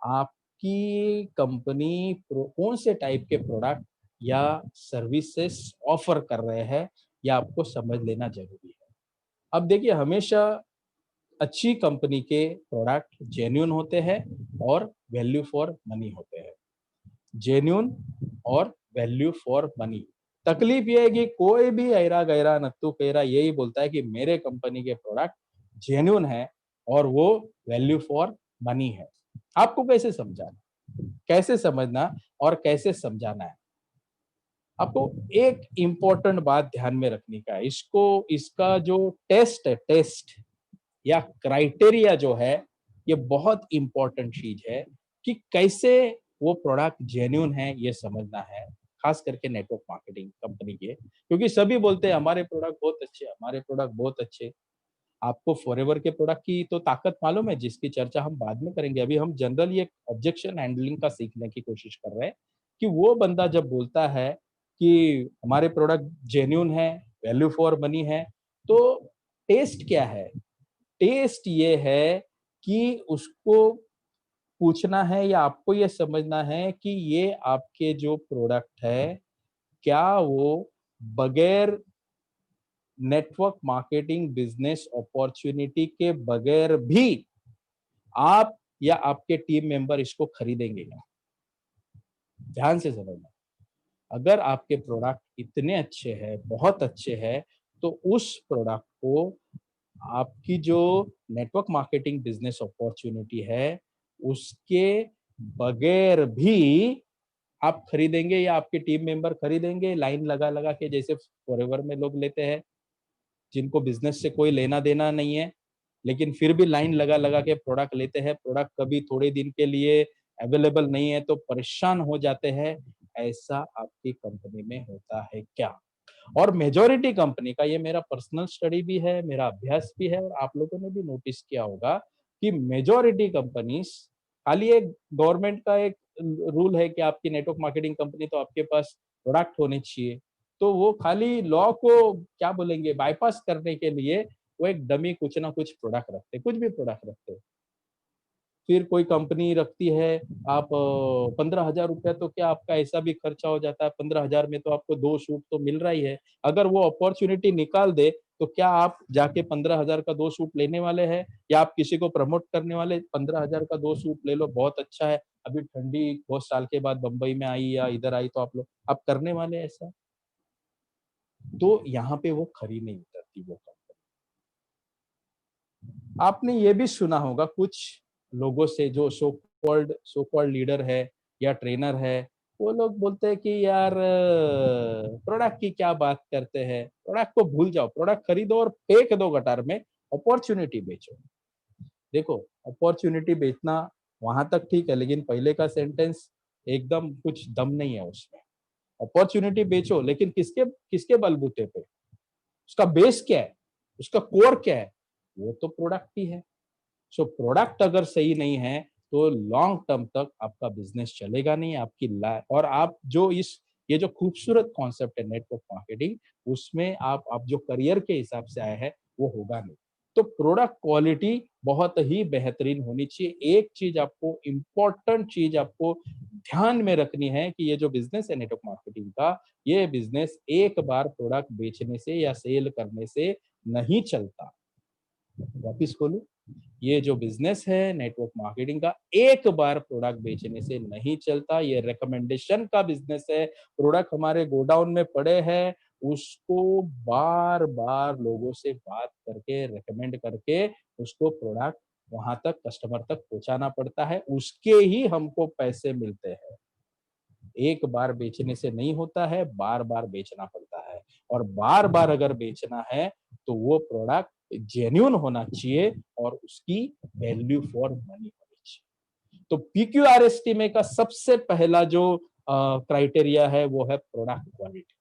आपकी कंपनी कौन से टाइप के प्रोडक्ट या सर्विसेज ऑफर कर रहे हैं, ये आपको समझ लेना जरूरी है। अब देखिए, हमेशा अच्छी कंपनी के प्रोडक्ट जेन्युइन होते हैं और वैल्यू फॉर मनी होते हैं। जेन्युइन और वैल्यू फॉर मनी। तकलीफ ये है कि कोई भी ऐरा गैरा नत्थु फेरा यही बोलता है कि मेरे कंपनी के प्रोडक्ट जेन्युइन है और वो वैल्यू फॉर मनी है। आपको कैसे समझाना, कैसे समझना और कैसे समझाना है? आपको एक इम्पोर्टेंट बात ध्यान में रखनी का है, इसको इसका जो टेस्ट है, टेस्ट या क्राइटेरिया जो है, ये बहुत इंपॉर्टेंट चीज है कि कैसे वो प्रोडक्ट जेन्युइन है, ये समझना है। खास करके नेटवर्क मार्केटिंग कंपनी के, क्योंकि सभी बोलते हैं हमारे प्रोडक्ट बहुत अच्छे, हमारे प्रोडक्ट बहुत अच्छे। आपको फॉरएवर के प्रोडक्ट की तो ताकत मालूम है, जिसकी चर्चा हम बाद में करेंगे। अभी हम जनरली एक ऑब्जेक्शन हैंडलिंग का सीखने की कोशिश कर रहे हैं कि वो बंदा जब बोलता है कि हमारे प्रोडक्ट जेन्युइन है, वैल्यू फॉर मनी है, तो टेस्ट क्या है? टेस्ट ये है कि उसको पूछना है या आपको ये समझना है कि ये आपके जो प्रोडक्ट है, क्या वो बगैर नेटवर्क मार्केटिंग बिजनेस अपॉर्चुनिटी के बगैर भी आप या आपके टीम मेंबर इसको खरीदेंगे क्या? ध्यान से समझना। अगर आपके प्रोडक्ट इतने अच्छे हैं, बहुत अच्छे हैं, तो उस प्रोडक्ट को आपकी जो नेटवर्क मार्केटिंग बिजनेस अपॉर्चुनिटी है, उसके बगैर भी आप खरीदेंगे या आपके टीम मेंबर खरीदेंगे लाइन लगा लगा के, जैसे फॉरएवर में लोग लेते हैं, जिनको बिजनेस से कोई लेना देना नहीं है, लेकिन फिर भी लाइन लगा लगा के प्रोडक्ट लेते हैं। प्रोडक्ट कभी थोड़े दिन के लिए अवेलेबल नहीं है तो परेशान हो जाते हैं। ऐसा आपकी कंपनी में होता है क्या? और मेजॉरिटी कंपनी का, ये मेरा पर्सनल स्टडी भी है, मेरा अभ्यास भी है, और आप लोगों ने भी नोटिस किया होगा कि मेजॉरिटी कंपनीज, खाली एक गवर्नमेंट का एक रूल है कि आपकी नेटवर्क मार्केटिंग कंपनी तो आपके पास प्रोडक्ट होने चाहिए, तो वो खाली लॉ को क्या बोलेंगे, बाईपास करने के लिए वो एक डमी कुछ ना कुछ प्रोडक्ट रखते, कुछ भी प्रोडक्ट रखते। फिर कोई कंपनी रखती है, आप 15,000 रुपया, तो क्या आपका ऐसा भी खर्चा हो जाता है, 15,000 में तो आपको 2 सूट तो मिल रहा ही है। अगर वो अपॉर्चुनिटी निकाल दे, तो क्या आप जाके 15,000 का 2 सूट लेने वाले हैं, या आप किसी को प्रमोट करने वाले? 15,000 का 2 सूट ले लो, बहुत अच्छा है, अभी ठंडी बहुत साल के बाद बंबई में आई या इधर आई, तो आप करने वाले हैं ऐसा? तो यहाँ पे वो खरी नहीं उतरती वो कंपनी। आपने ये भी सुना होगा कुछ लोगों से, जो सो कॉल्ड लीडर है या ट्रेनर है, वो लोग बोलते हैं कि यार प्रोडक्ट की क्या बात करते हैं, प्रोडक्ट को भूल जाओ, प्रोडक्ट खरीदो और फेंक दो गटार में, अपॉर्चुनिटी बेचो। देखो, अपॉर्चुनिटी बेचना वहां तक ठीक है, लेकिन पहले का सेंटेंस एकदम कुछ दम नहीं है उसमें। अपॉर्चुनिटी बेचो, लेकिन किसके किसके बलबूते पे? उसका बेस क्या है, उसका कोर क्या है? वो तो प्रोडक्ट ही है। सो प्रोडक्ट अगर सही नहीं है, तो लॉन्ग टर्म तक आपका बिजनेस चलेगा नहीं, आपकी और आप जो इस ये जो खूबसूरत कॉन्सेप्ट है नेटवर्क मार्केटिंग, उसमें आप जो करियर के हिसाब से आए हैं, वो होगा नहीं। तो प्रोडक्ट क्वालिटी बहुत ही बेहतरीन होनी चाहिए। एक चीज आपको, इम्पोर्टेंट चीज आपको ध्यान में रखनी है कि ये जो बिजनेस है नेटवर्क मार्केटिंग का, ये बिजनेस एक बार प्रोडक्ट बेचने से या सेल करने से नहीं चलता। वापिस खोलू, ये जो बिजनेस है नेटवर्क मार्केटिंग का, एक बार प्रोडक्ट बेचने से नहीं चलता। ये रिकमेंडेशन का बिजनेस है। प्रोडक्ट हमारे गोडाउन में पड़े हैं, उसको बार बार लोगों से बात करके, रेकमेंड करके उसको प्रोडक्ट वहां तक, कस्टमर तक पहुंचाना पड़ता है, उसके ही हमको पैसे मिलते हैं। एक बार बेचने से नहीं होता है, बार बार बेचना पड़ता है। और बार बार अगर बेचना है, तो वो प्रोडक्ट जेन्युइन होना चाहिए और उसकी वैल्यू फॉर मनी होनी चाहिए। तो पीक्यूआरएसटी में का सबसे पहला जो क्राइटेरिया है, वो है प्रोडक्ट क्वालिटी।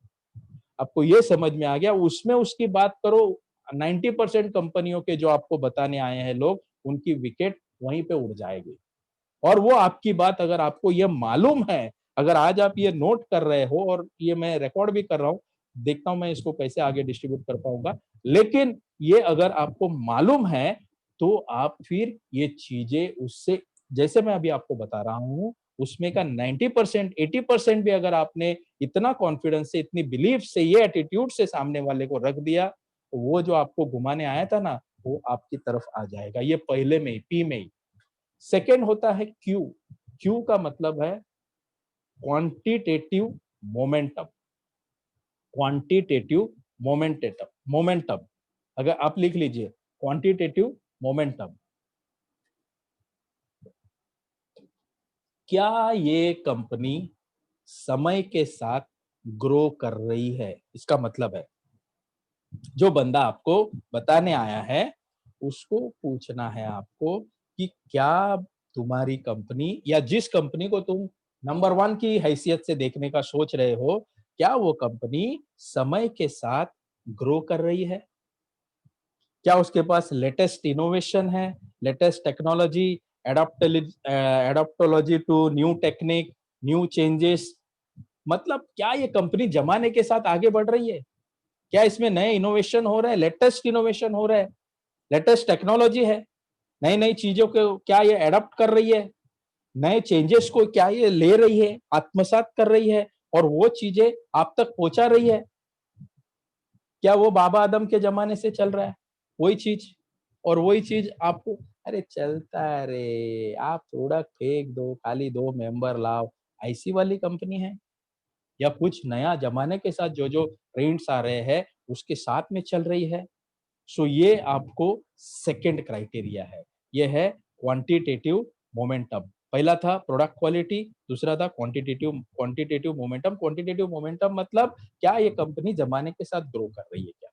आपको ये समझ में आ गया? उसमें उसकी बात करो, 90% कंपनियों के जो आपको बताने आए हैं लोग, उनकी विकेट वहीं पे उड़ जाएगी। और वो आपकी बात अगर आपको ये मालूम है, अगर आज आप ये नोट कर रहे हो, और ये मैं रिकॉर्ड भी कर रहा हूँ, देखता हूँ मैं इसको कैसे आगे डिस्ट्रीब्यूट कर पाऊंगा, लेकिन ये अगर आपको मालूम है, तो आप फिर ये चीजें उससे जैसे मैं अभी आपको बता रहा हूँ, उसमें का 90% 80% भी अगर आपने इतना कॉन्फिडेंस से, इतनी बिलीफ से, ये एटीट्यूड से सामने वाले को रख दिया, तो वो जो आपको घुमाने आया था ना, वो आपकी तरफ आ जाएगा। ये पहले में ही, पी में ही। सेकंड होता है क्यू। क्यू का मतलब है क्वांटिटेटिव मोमेंटम। क्वांटिटेटिव मोमेंटेटम मोमेंटम, अगर आप लिख लीजिए क्वांटिटेटिव मोमेंटम। क्या ये कंपनी समय के साथ ग्रो कर रही है? इसका मतलब है जो बंदा आपको बताने आया है, उसको पूछना है आपको कि क्या तुम्हारी कंपनी, या जिस कंपनी को तुम नंबर वन की हैसियत से देखने का सोच रहे हो, क्या वो कंपनी समय के साथ ग्रो कर रही है? क्या उसके पास लेटेस्ट इनोवेशन है, latest technology, adaptability to new technique, new changes? मतलब क्या ये कंपनी जमाने के साथ आगे बढ़ रही है? क्या इसमें नए इनोवेशन हो रहे हैं, लेटेस्ट इनोवेशन हो रहा है, लेटेस्ट टेक्नोलॉजी है, नई नई चीजों को क्या ये एडॉप्ट कर रही है, नए चेंजेस को क्या ये ले रही है, आत्मसात कर रही है, और वो चीजें आप तक पहुंचा रही है? क्या वो बाबा आदम के जमाने से चल रहा है वही चीज? और वही चीज आपको, अरे चलता है रे, आप प्रोडक्ट फेंक दो, खाली दो मेंबर लाओ, ऐसी वाली कंपनी है? या कुछ नया जमाने के साथ जो जो ट्रेंड्स आ रहे हैं उसके साथ में चल रही है? सो ये आपको सेकंड क्राइटेरिया है। ये है क्वांटिटेटिव मोमेंटम। पहला था प्रोडक्ट क्वालिटी, दूसरा था quantitative quantitative momentum. Quantitative momentum मतलब क्या ये कंपनी जमाने के साथ ग्रो कर रही है क्या?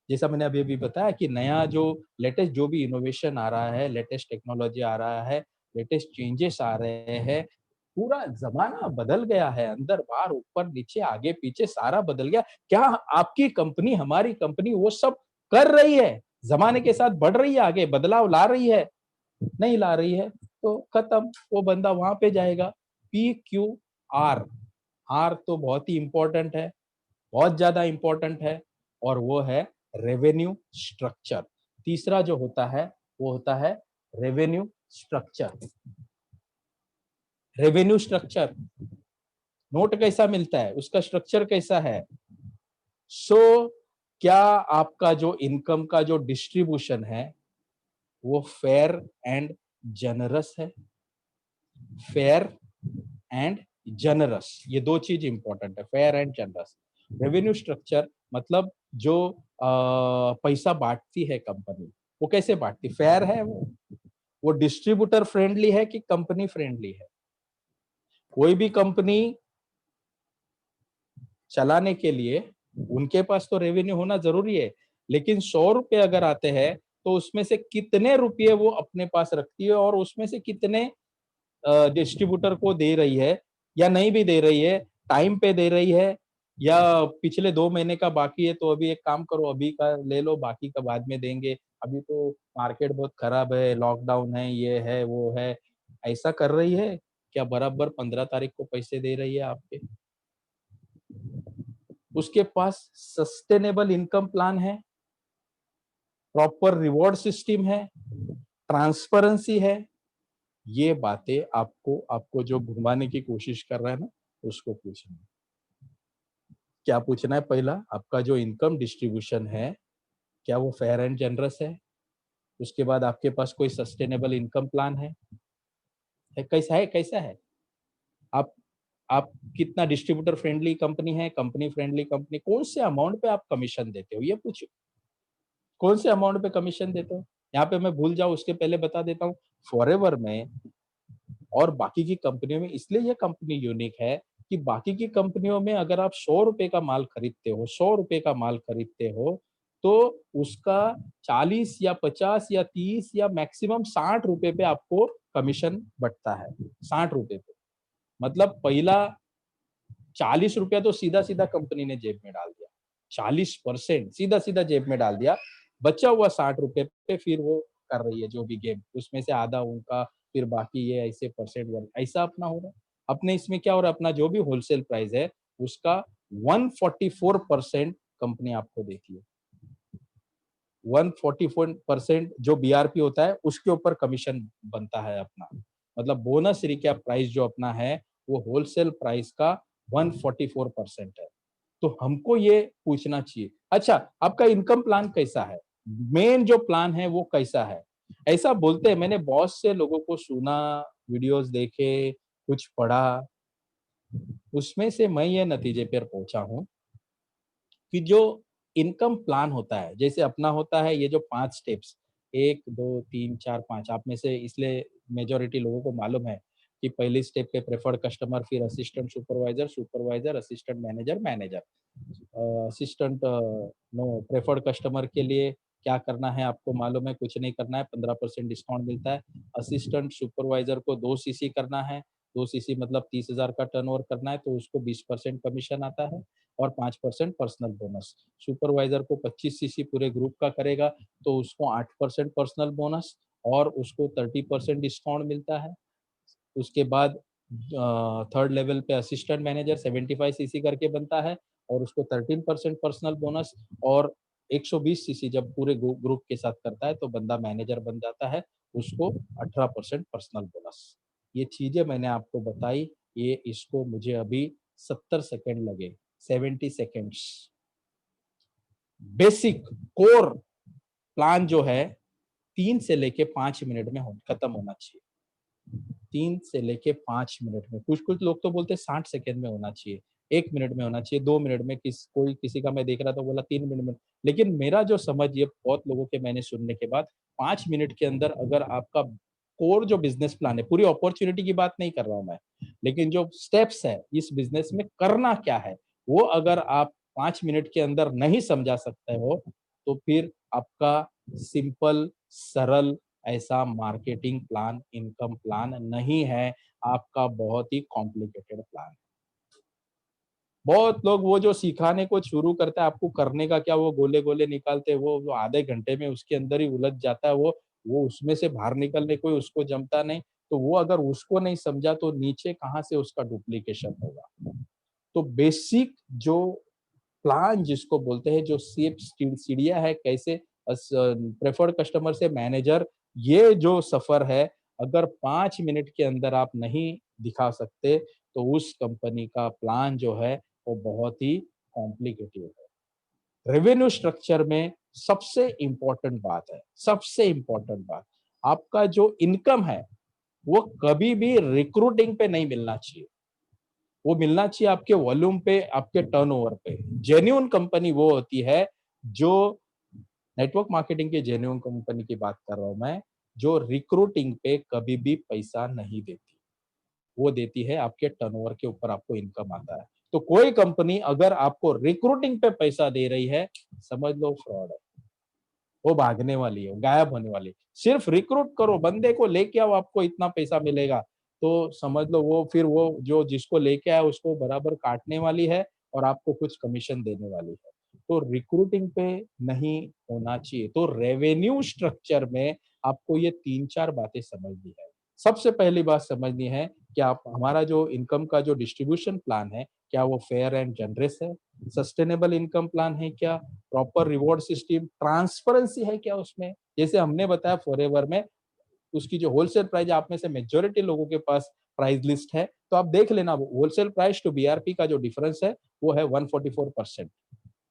जैसा मैंने अभी अभी बताया कि नया जो लेटेस्ट जो भी इनोवेशन आ रहा है, लेटेस्ट टेक्नोलॉजी आ रहा है, लेटेस्ट चेंजेस आ रहे हैं, पूरा जमाना बदल गया है, अंदर बाहर ऊपर नीचे आगे पीछे सारा बदल गया। क्या आपकी कंपनी, हमारी कंपनी वो सब कर रही है? जमाने के साथ बढ़ रही है, आगे बदलाव ला रही है? नहीं ला रही है, तो खत्म, वो बंदा वहां पे जाएगा। P Q R. आर तो बहुत ही इंपॉर्टेंट है, बहुत ज्यादा इंपॉर्टेंट है, और वो है रेवेन्यू स्ट्रक्चर। तीसरा जो होता है वो होता है revenue structure. Revenue structure, note कैसा मिलता है, उसका स्ट्रक्चर कैसा है? सो क्या आपका जो इनकम का जो डिस्ट्रीब्यूशन है वो फेयर एंड जनरस है? फेयर एंड जनरस, ये दो चीज इंपॉर्टेंट है, fair and generous. Revenue structure मतलब जो पैसा बांटती है कंपनी, वो कैसे बांटती, फेयर है वो डिस्ट्रीब्यूटर फ्रेंडली है कि कंपनी फ्रेंडली है? कोई भी कंपनी चलाने के लिए उनके पास तो रेवेन्यू होना जरूरी है, लेकिन 100 रुपए अगर आते हैं तो उसमें से कितने रुपये वो अपने पास रखती है, और उसमें से कितने डिस्ट्रीब्यूटर को दे रही है, या नहीं भी दे रही है, टाइम पे दे रही है, या पिछले 2 महीने का बाकी है तो अभी एक काम करो, अभी का ले लो, बाकी का बाद में देंगे, अभी तो मार्केट बहुत खराब है, लॉकडाउन है, ये है वो है, ऐसा कर रही है? क्या बराबर 15 तारीख को पैसे दे रही है आपके? उसके पास सस्टेनेबल इनकम प्लान है, प्रॉपर रिवॉर्ड सिस्टम है, ट्रांसपेरेंसी है? ये बातें आपको आपको जो घुमाने की कोशिश कर रहा है ना, उसको पूछना है। क्या पूछना है? पहला, आपका जो इनकम डिस्ट्रीब्यूशन है, क्या वो फेयर एंड जनरस है? उसके बाद आपके पास कोई सस्टेनेबल इनकम प्लान है कैसा है, कैसा है? आप आप कितना डिस्ट्रीब्यूटर फ्रेंडली कंपनी है, कंपनी फ्रेंडली कंपनी, कौन से अमाउंट पे आप कमीशन देते हो, ये पूछो। कौन से अमाउंट पे कमीशन देते हो? यहाँ पे मैं भूल जाऊँ उसके पहले बता देता हूँ, फॉरएवर में और बाकी की कंपनियों में इसलिए ये कंपनी यूनिक है कि बाकी की कंपनियों में अगर आप 100 रुपए का माल खरीदते हो, 100 रुपए का माल खरीदते हो, तो उसका 40 या 50 या 30 या मैक्सिमम 60 रुपए पे आपको कमीशन बटता है। 60 रुपए पे मतलब पहला 40 रुपया तो सीधा सीधा कंपनी ने जेब में डाल दिया, 40% सीधा सीधा जेब में डाल दिया। बचा हुआ 60 रुपए पे फिर वो कर रही है जो भी गेम, उसमें से आधा उनका, फिर बाकी ये ऐसे परसेंट ऐसा अपना हो रहा है। अपने इसमें क्या हो रहा है, अपना जो भी होलसेल प्राइस है उसका 144% कंपनी आपको देती है। 144% जो बीआरपी होता है उसके ऊपर कमीशन बनता है अपना। मतलब बोनस रिकैप प्राइस जो अपना है वो होलसेल प्राइस का 144% है। तो हमको ये पूछना चाहिए, अच्छा आपका इनकम प्लान कैसा है, मेन जो प्लान है वो कैसा है। ऐसा बोलते हैं, मैंने बहुत से लोगों को सुना, वीडियोस देखे, कुछ पढ़ा, उसमें से मैं ये नतीजे पर पहुंचा हूँ कि जो इनकम प्लान होता है, जैसे अपना होता है ये जो 5 स्टेप्स 1, 2, 3, 4, 5 आप में से इसलिए मेजॉरिटी लोगों को मालूम है कि पहली स्टेप पे प्रेफर्ड कस्टमर, फिर assistant supervisor, supervisor, assistant manager, manager. Assistant no preferred customer के लिए क्या करना है आपको मालूम है, कुछ नहीं करना है, 15% डिस्काउंट मिलता है। असिस्टेंट सुपरवाइज़र को 2 सीसी करना है, 2 सीसी मतलब 30,000 का टर्नओवर करना है तो उसको 20% कमीशन आता है और 5% पर्सनल बोनस। सुपरवाइज़र को 25 सीसी पूरे ग्रुप का करेगा तो उसको 8% पर्सनल बोनस और उसको 30% डिस्काउंट मिलता है। उसके बाद थर्ड लेवल पे असिस्टेंट मैनेजर 75 सीसी करके बनता है और उसको 13% पर्सनल बोनस और 120 सीसी जब पूरे ग्रुप के साथ करता है तो बंदा मैनेजर बन जाता है, उसको 18% पर्सनल बोनस। ये चीजें मैंने आपको बताई, ये इसको मुझे अभी 70 सेकंड लगे, 70 सेकंड्स। बेसिक कोर प्लान जो है 3 से लेके 5 मिनट में खत्म होना चाहिए। 3 से लेके 5 मिनट में, कुछ-कुछ लोग तो बोलते हैं 60 सेकंड में होना चाहिए, 1 मिनट में होना चाहिए, 2 मिनट में, कोई किसी का मैं देख रहा था बोला 3 मिनट में। लेकिन मेरा जो समझ ये बहुत लोगों के मैंने सुनने के बाद 5 मिनट के अंदर अगर आपका कोर जो बिज़नेस प्लान है, पूरी अपॉर्च्युनिटी की बात नहीं कर रहा हूँ मैं, लेकिन जो स्टेप्स है इस बिज़नेस में करना क्या है, वो अगर आप 5 मिनट के अंदर नहीं समझा सकते हो, तो फिर आपका सिंपल, सरल ऐसा मार्केटिंग प्लान, इनकम प्लान नहीं है, आपका बहुत ही कॉम्प्लिकेटेड प्लान। बहुत लोग वो जो सिखाने को शुरू करता है, आपको करने का क्या, वो गोले-गोले निकालते हैं, वो आधे घंटे में उसके अंदर ही उलझ जाता है वो उसमें से बाहर निकलने कोई उसको जमता नहीं, तो वो अगर उसको नहीं समझा तो नीचे कहाँ से उसका डुप्लीकेशन होगा। तो बेसिक जो प्लान जिसको बोलते हैं, जो सीप सीढ़ियाँ है कैसे प्रेफर्ड कस्टमर से मैनेजर, ये जो सफर है, अगर 5 मिनट के अंदर आप नहीं दिखा सकते, तो उस कंपनी का प्लान जो है, वो बहुत ही कॉम्प्लिकेटेड है। रेवेन्यू स्ट्रक्चर में सबसे इम्पोर्टेंट बात है, सबसे इम्पोर्टेंट बात, आपका जो इनकम है, वो कभी भी रिक्रूटिंग पे नहीं मिलना चाहिए। वो मिलना चाहिए आपके वॉल्यूम पे, आपके टर्नओवर पे। जेन्युइन कंपनी वो होती है जो नेटवर्क मार्केटिंग की जेन्युइन कंपनी की बात कर रहा हूँ मैं, जो रिक्रूटिंग पे कभी भी पैसा नहीं देती। वो देती है आपके टर्नओवर के ऊपर आपको इनकम आता है। तो कोई कंपनी अगर आपको रिक्रूटिंग पे पैसा दे रही है, समझ लो फ्रॉड है। वो भागने वाली है, गायब होने वाली है। सिर्फ रिक्रूट करो, बंदे को लेके आओ, आपको इतना पैसा मिलेगा। तो समझ लो वो फिर वो जो जिसको लेके आया उसको बराबर काटने वाली है और आपको कुछ कमीशन देने वाली है। तो रिक्रूटिंग पे नहीं होना चाहिए। तो रेवेन्यू स्ट्रक्चर में आपको ये 3-4 बातें समझनी है। सबसे पहली बात समझनी है कि आप हमारा जो इनकम का जो डिस्ट्रीब्यूशन प्लान है, क्या वो फेयर एंड जनरस है? सस्टेनेबल इनकम प्लान है क्या? प्रॉपर रिवॉर्ड सिस्टम, ट्रांसपेरेंसी है क्या उसमें? जैसे हमने बताया फॉरएवर में उसकी जो होलसेल प्राइस, आप में से मेजॉरिटी लोगों के पास प्राइस लिस्ट है, तो आप देख लेना होलसेल प्राइस टू बीआरपी का जो डिफरेंस है वो है 144%।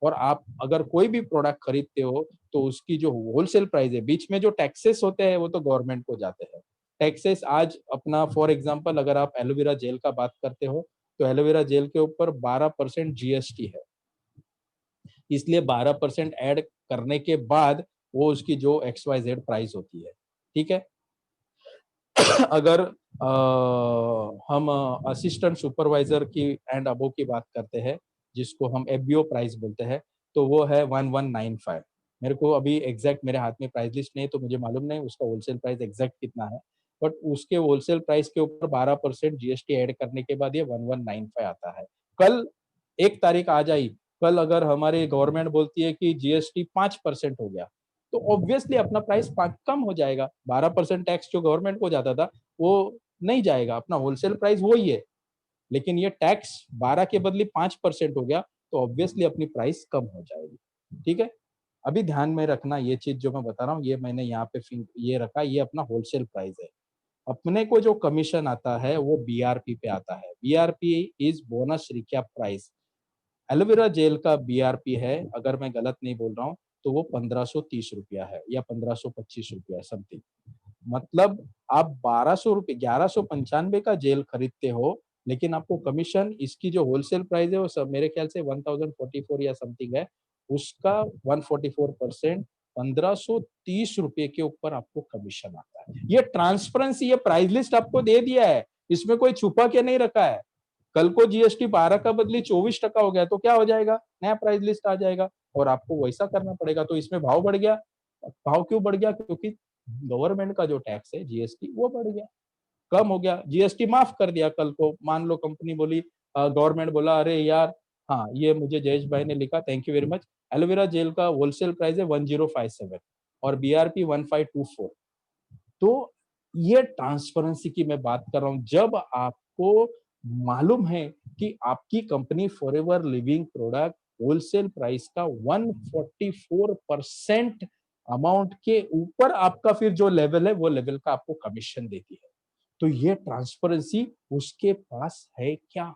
और आप अगर कोई भी प्रोडक्ट खरीदते हो तो उसकी जो होलसेल प्राइस है, बीच में जो टैक्सेस होते हैं वो तो गवर्नमेंट को जाते हैं। टैक्सेस आज अपना फॉर एग्जांपल अगर आप एलोवेरा जेल का बात करते हो, तो एलोवेरा जेल के ऊपर 12% जीएसटी है। इसलिए 12% ऐड करने के बाद वो उसकी जो एक्स वाई जेड प्राइस होती है, ठीक है। अगर हम असिस्टेंट सुपरवाइजर की एंड अबो की बात करते हैं, जिसको हम एफबीओ प्राइस बोलते हैं, तो वो है 1195। मेरे को अभी एग्जैक्ट मेरे हाथ में प्राइस लिस्ट नहीं है, तो मुझे मालूम नहीं उसका होलसेल प्राइस एग्जैक्ट कितना है, बट उसके होलसेल प्राइस के ऊपर 12% जीएसटी ऐड करने के बाद ये 1195 आता है। कल 1 तारीख आ जाए, कल अगर हमारी गवर्नमेंट बोलती है कि जीएसटी 5% हो गया, तो ऑब्वियसली अपना प्राइस कम हो जाएगा। 12% टैक्स जो गवर्नमेंट को जाता था वो नहीं जाएगा, अपना होलसेल प्राइस वही है, लेकिन ये टैक्स 12 के बदले 5% हो गया, तो ऑब्वियसली अपनी प्राइस कम हो जाएगी। ठीक है। अभी ध्यान में रखना ये चीज जो मैं बता रहा हूँ, ये मैंने यहाँ पे ये रखा, ये अपना होलसेल प्राइस है। अपने को जो कमीशन आता है वो बीआरपी पे आता है। BRP is bonus recap price. Aloe vera gel का बीआरपी है, अगर मैं गलत नहीं बोल रहा हूँ, तो वो 1530 रुपया है या 1525 रुपया है समथिंग। मतलब आप 1200 रुपये, 1195 का जेल खरीदते हो, लेकिन आपको कमीशन इसकी जो होलसेल प्राइस है वो सब मेरे ख्याल से 1044 या समथिंग है, उसका 144% 1530 रुपये के ऊपर आपको कमीशन आता है। ये ट्रांसपेरेंसी, ये प्राइस लिस्ट आपको दे दिया है, इसमें कोई छुपा के नहीं रखा है। कल को जीएसटी 12 का बदली 24% हो गया तो क्या हो जाएगा? नया प्राइस लिस्ट आ जाएगा और आपको वैसा करना पड़ेगा। तो इसमें भाव बढ़ गया। भाव क्यों बढ़ गया? क्योंकि गवर्नमेंट का जो टैक्स है जीएसटी वो बढ़ गया, कम हो गया। जीएसटी माफ कर दिया। कल को मान लो कंपनी बोली, गवर्नमेंट बोला अरे यार, हाँ ये मुझे जयेश भाई ने लिखा, thank you very much, aloe vera gel का होलसेल प्राइस है 1057 और बीआरपी 1524। तो ये ट्रांसपेरेंसी की मैं बात कर रहा हूं। जब आपको मालूम है कि आपकी company forever living product wholesale price का 144% अमाउंट के ऊपर आपका फिर जो लेवल है वो लेवल का आपको कमीशन देती है, तो ये ट्रांसपेरेंसी उसके पास है क्या?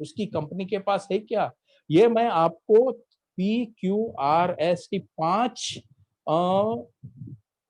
उसकी कंपनी के पास है क्या? ये मैं आपको PQRS की 5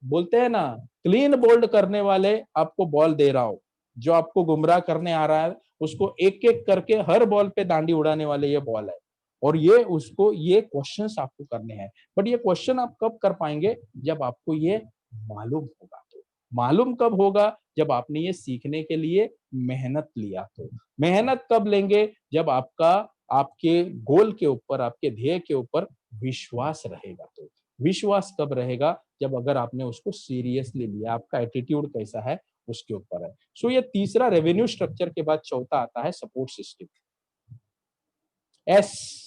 बोलते हैं ना, क्लीन बोल्ड करने वाले आपको बॉल दे रहा हूं। जो आपको गुमराह करने आ रहा है उसको एक एक करके हर बॉल पे दांडी उड़ाने वाले ये बॉल है। और ये उसको ये क्वेश्चंस आपको करने हैं। बट ये क्वेश्चन आप कब कर पाएंगे? जब आपको ये मालूम होगा। तो मालूम कब होगा? जब आपने ये सीखने के लिए मेहनत लिया। तो मेहनत कब लेंगे? जब आपका आपके गोल के ऊपर, आपके ध्येय के ऊपर विश्वास रहेगा। तो विश्वास कब रहेगा? जब अगर आपने उसको सीरियसली लिया, आपका एटीट्यूड कैसा है उसके ऊपर है। सो ये तीसरा रेवेन्यू स्ट्रक्चर के बाद चौथा आता है support system. S,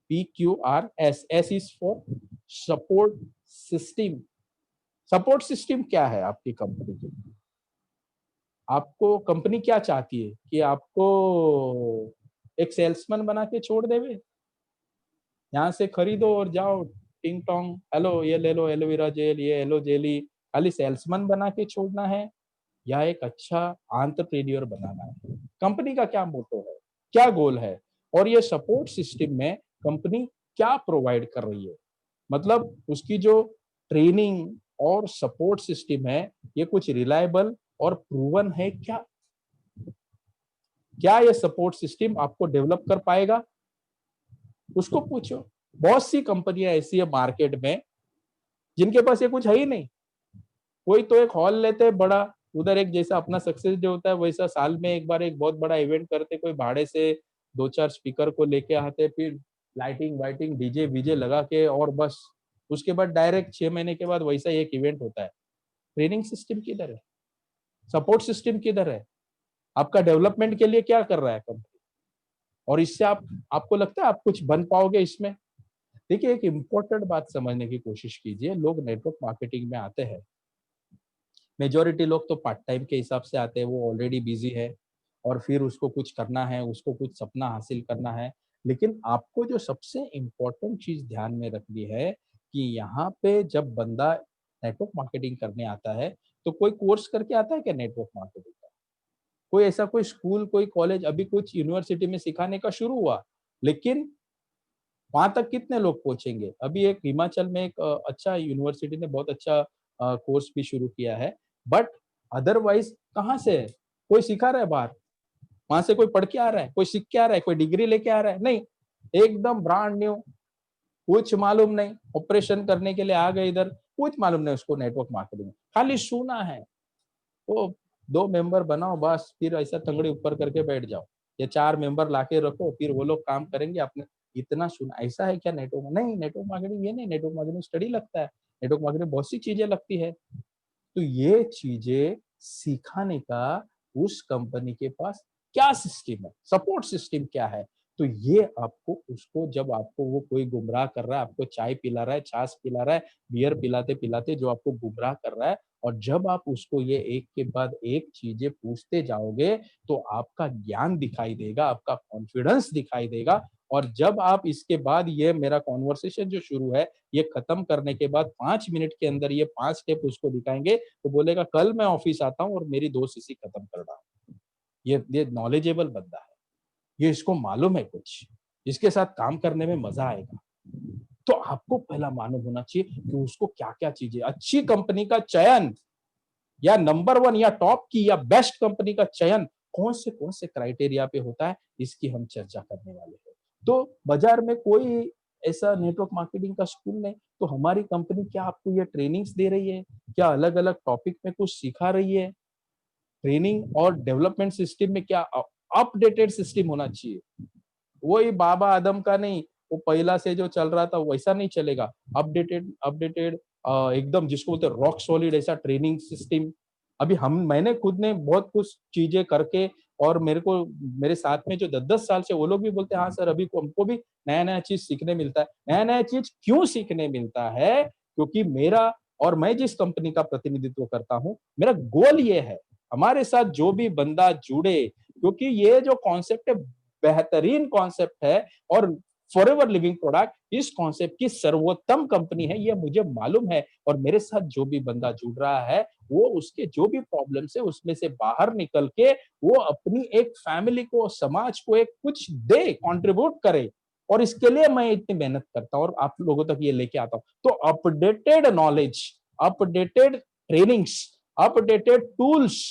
PQRS, S is for support system. Support system क्या है आपकी कंपनी की? आपको कंपनी क्या चाहती है कि आपको एक सेल्समैन बना के छोड़ देवे? यहाँ से खरीदो और जाओ, टिंग टोंग, हेलो ये ले लो एलोवेरा जेल, ये एलो जेली, खाली सेल्समैन बना के छोड़ना है या एक अच्छा एंटरप्रेन्योर बनाना है? कंपनी का क्या मोटो है, क्या गोल है? और ये सपोर्ट सिस्टम में कंपनी क्या प्रोवाइड कर रही है? मतलब उसकी जो ट्रेनिंग और सपोर्ट सिस्टम है, ये कुछ रिलायबल और प्रूवन है क्या? क्या ये सपोर्ट सिस्टम आपको डेवलप कर पाएगा? उसको पूछो। बहुत सी कंपनियां ऐसी है मार्केट में जिनके पास ये कुछ है ही नहीं। कोई तो एक हॉल लेते हैं बड़ा, उधर एक जैसा अपना सक्सेस डे होता है वैसा साल में एक बार एक बहुत बड़ा इवेंट करते, कोई भाड़े से दो चार स्पीकर को लेके आते, फिर लाइटिंग वाइटिंग डीजे वीजे लगा के और बस उसके बाद डायरेक्ट 6 महीने के बाद वैसा एक इवेंट होता है। ट्रेनिंग सिस्टम किधर है? सपोर्ट सिस्टम किधर है? आपका डेवलपमेंट के लिए क्या कर रहा है कंपनी? और इससे आपको लगता है आप कुछ बन पाओगे इसमें? देखिए, एक इम्पोर्टेंट बात समझने की कोशिश कीजिए। लोग नेटवर्क मार्केटिंग में आते हैं, मेजोरिटी लोग तो पार्ट टाइम के हिसाब से आते हैं, वो ऑलरेडी बिजी है और फिर उसको कुछ करना है, उसको कुछ सपना हासिल करना है। लेकिन आपको जो सबसे इम्पोर्टेंट चीज ध्यान में रखनी है कि यहाँ पे जब बंदा नेटवर्क मार्केटिंग करने आता है, तो कोई कोर्स करके आता है क्या नेटवर्क मार्केटिंग का? कोई ऐसा कोई स्कूल, कोई कॉलेज, अभी कुछ यूनिवर्सिटी में सिखाने का शुरू हुआ, लेकिन वहां तक कितने लोग पहुंचेंगे? अभी एक हिमाचल में एक अच्छा यूनिवर्सिटी ने बहुत अच्छा कोर्स भी शुरू किया है, बट अदरवाइज कहाँ से है? कोई सिखा रहा है बाहर? वहां से कोई पढ़ के आ रहा है, कोई सीख के आ रहा है, कोई डिग्री लेके आ रहा है? नहीं, एकदम ब्रांड न्यू, कुछ मालूम नहीं, ऑपरेशन करने के लिए आ गए इधर, कुछ मालूम नहीं उसको नेटवर्क मार्केटिंग, खाली सुना है। वो 2 मेंबर बनाओ बस, फिर ऐसा टंगड़ी ऊपर करके बैठ जाओ, ये 4 मेंबर लाके रखो, फिर वो लोग काम करेंगे अपने। इतना सुना, ऐसा है क्या नेटवर्क? नहीं, नेटवर्क मार्केटिंग ये नहीं, नेटवर्क मार्केटिंग स्टडी लगता है, नेटवर्क मार्केटिंग बहुत सी चीजें लगती है। तो ये चीजें सिखाने का उस कंपनी के पास क्या सिस्टम है, सपोर्ट सिस्टम क्या है? तो ये आपको उसको, जब आपको वो कोई गुमराह कर रहा है, आपको चाय पिला रहा है, छाछ पिला रहा है, बियर पिलाते पिलाते जो आपको गुमराह कर रहा है, और जब आप उसको ये एक के बाद एक चीजें पूछते जाओगे, तो आपका ज्ञान दिखाई देगा, आपका कॉन्फिडेंस दिखाई देगा और जब आप इसके बाद ये मेरा कॉन्वर्सेशन जो शुरू है, ये खत्म करने के बाद 5 मिनट के अंदर ये 5 स्टेप उसको दिखाएँगे, तो बोलेगा कल मैं ऑफिस आता हूँ और मेरी 2 सीसी खत्म कर रहा हूँ। ये नॉलेजेबल बंदा है, ये इसको मालूम है कुछ, इसके साथ काम करने में मज़ा आएगा। तो आपको पहला मालूम होना चाहिए कि उसको क्या-क्या चीज़ें अच्छी कंपनी का चयन या नंबर 1 या टॉप की या बेस्ट कंपनी का चयन कौन से क्राइटेरिया पे होता है, इसकी हम चर्चा करने वाले हैं। तो बाजार में कोई ऐसा नेटवर्क मार्केटिंग का स्कूल नहीं, तो हमारी कंपनी क्या आपको ये ट्रेनिंग्स दे रही है? क्या अलग-अलग टॉपिक में कुछ सिखा रही है? ट्रेनिंग और डेवलपमेंट सिस्टम में क्या अपडेटेड सिस्टम होना चाहिए। वही बाबा आदम का नहीं, वो पहला से जो चल रहा था वैसा नहीं चलेगा। अपडेटेड अपडेटेड एकदम जिसको बोलते हैं रॉक सॉलिड ऐसा ट्रेनिंग सिस्टम। अभी हम मैंने खुद ने बहुत कुछ चीज़ें करके और मेरे साथ में जो 10-10 साल से वो लोग भी बोलते हैं, हाँ सर अभी को हमको भी नया-नया चीज़ सीखने मिलता है। नया-नया चीज़ क्यों सीखने मिलता है? क्योंकि मेरा और मैं जिस कंपनी का प्रतिनिधित्व करता हूँ, मेरा गोल ये है, हमारे साथ जो भी बंदा जुड़े, क्योंकि ये जो कॉन्सेप्ट है बेहतरीन कॉन्सेप्ट है और फॉरएवर लिविंग प्रोडक्ट इस कॉन्सेप्ट की सर्वोत्तम कंपनी है, ये मुझे मालूम है और मेरे साथ जो भी बंदा जुड़ रहा है, वो उसके जो भी प्रॉब्लम्स है उसमें से बाहर निकल के वो अपनी एक फैमिली को, समाज को एक कुछ दे, कंट्रीब्यूट करे और इसके लिए मैं इतनी मेहनत करता हूँ और आप लोगों तक ये लेके आता हूँ। तो updated knowledge, updated trainings, updated tools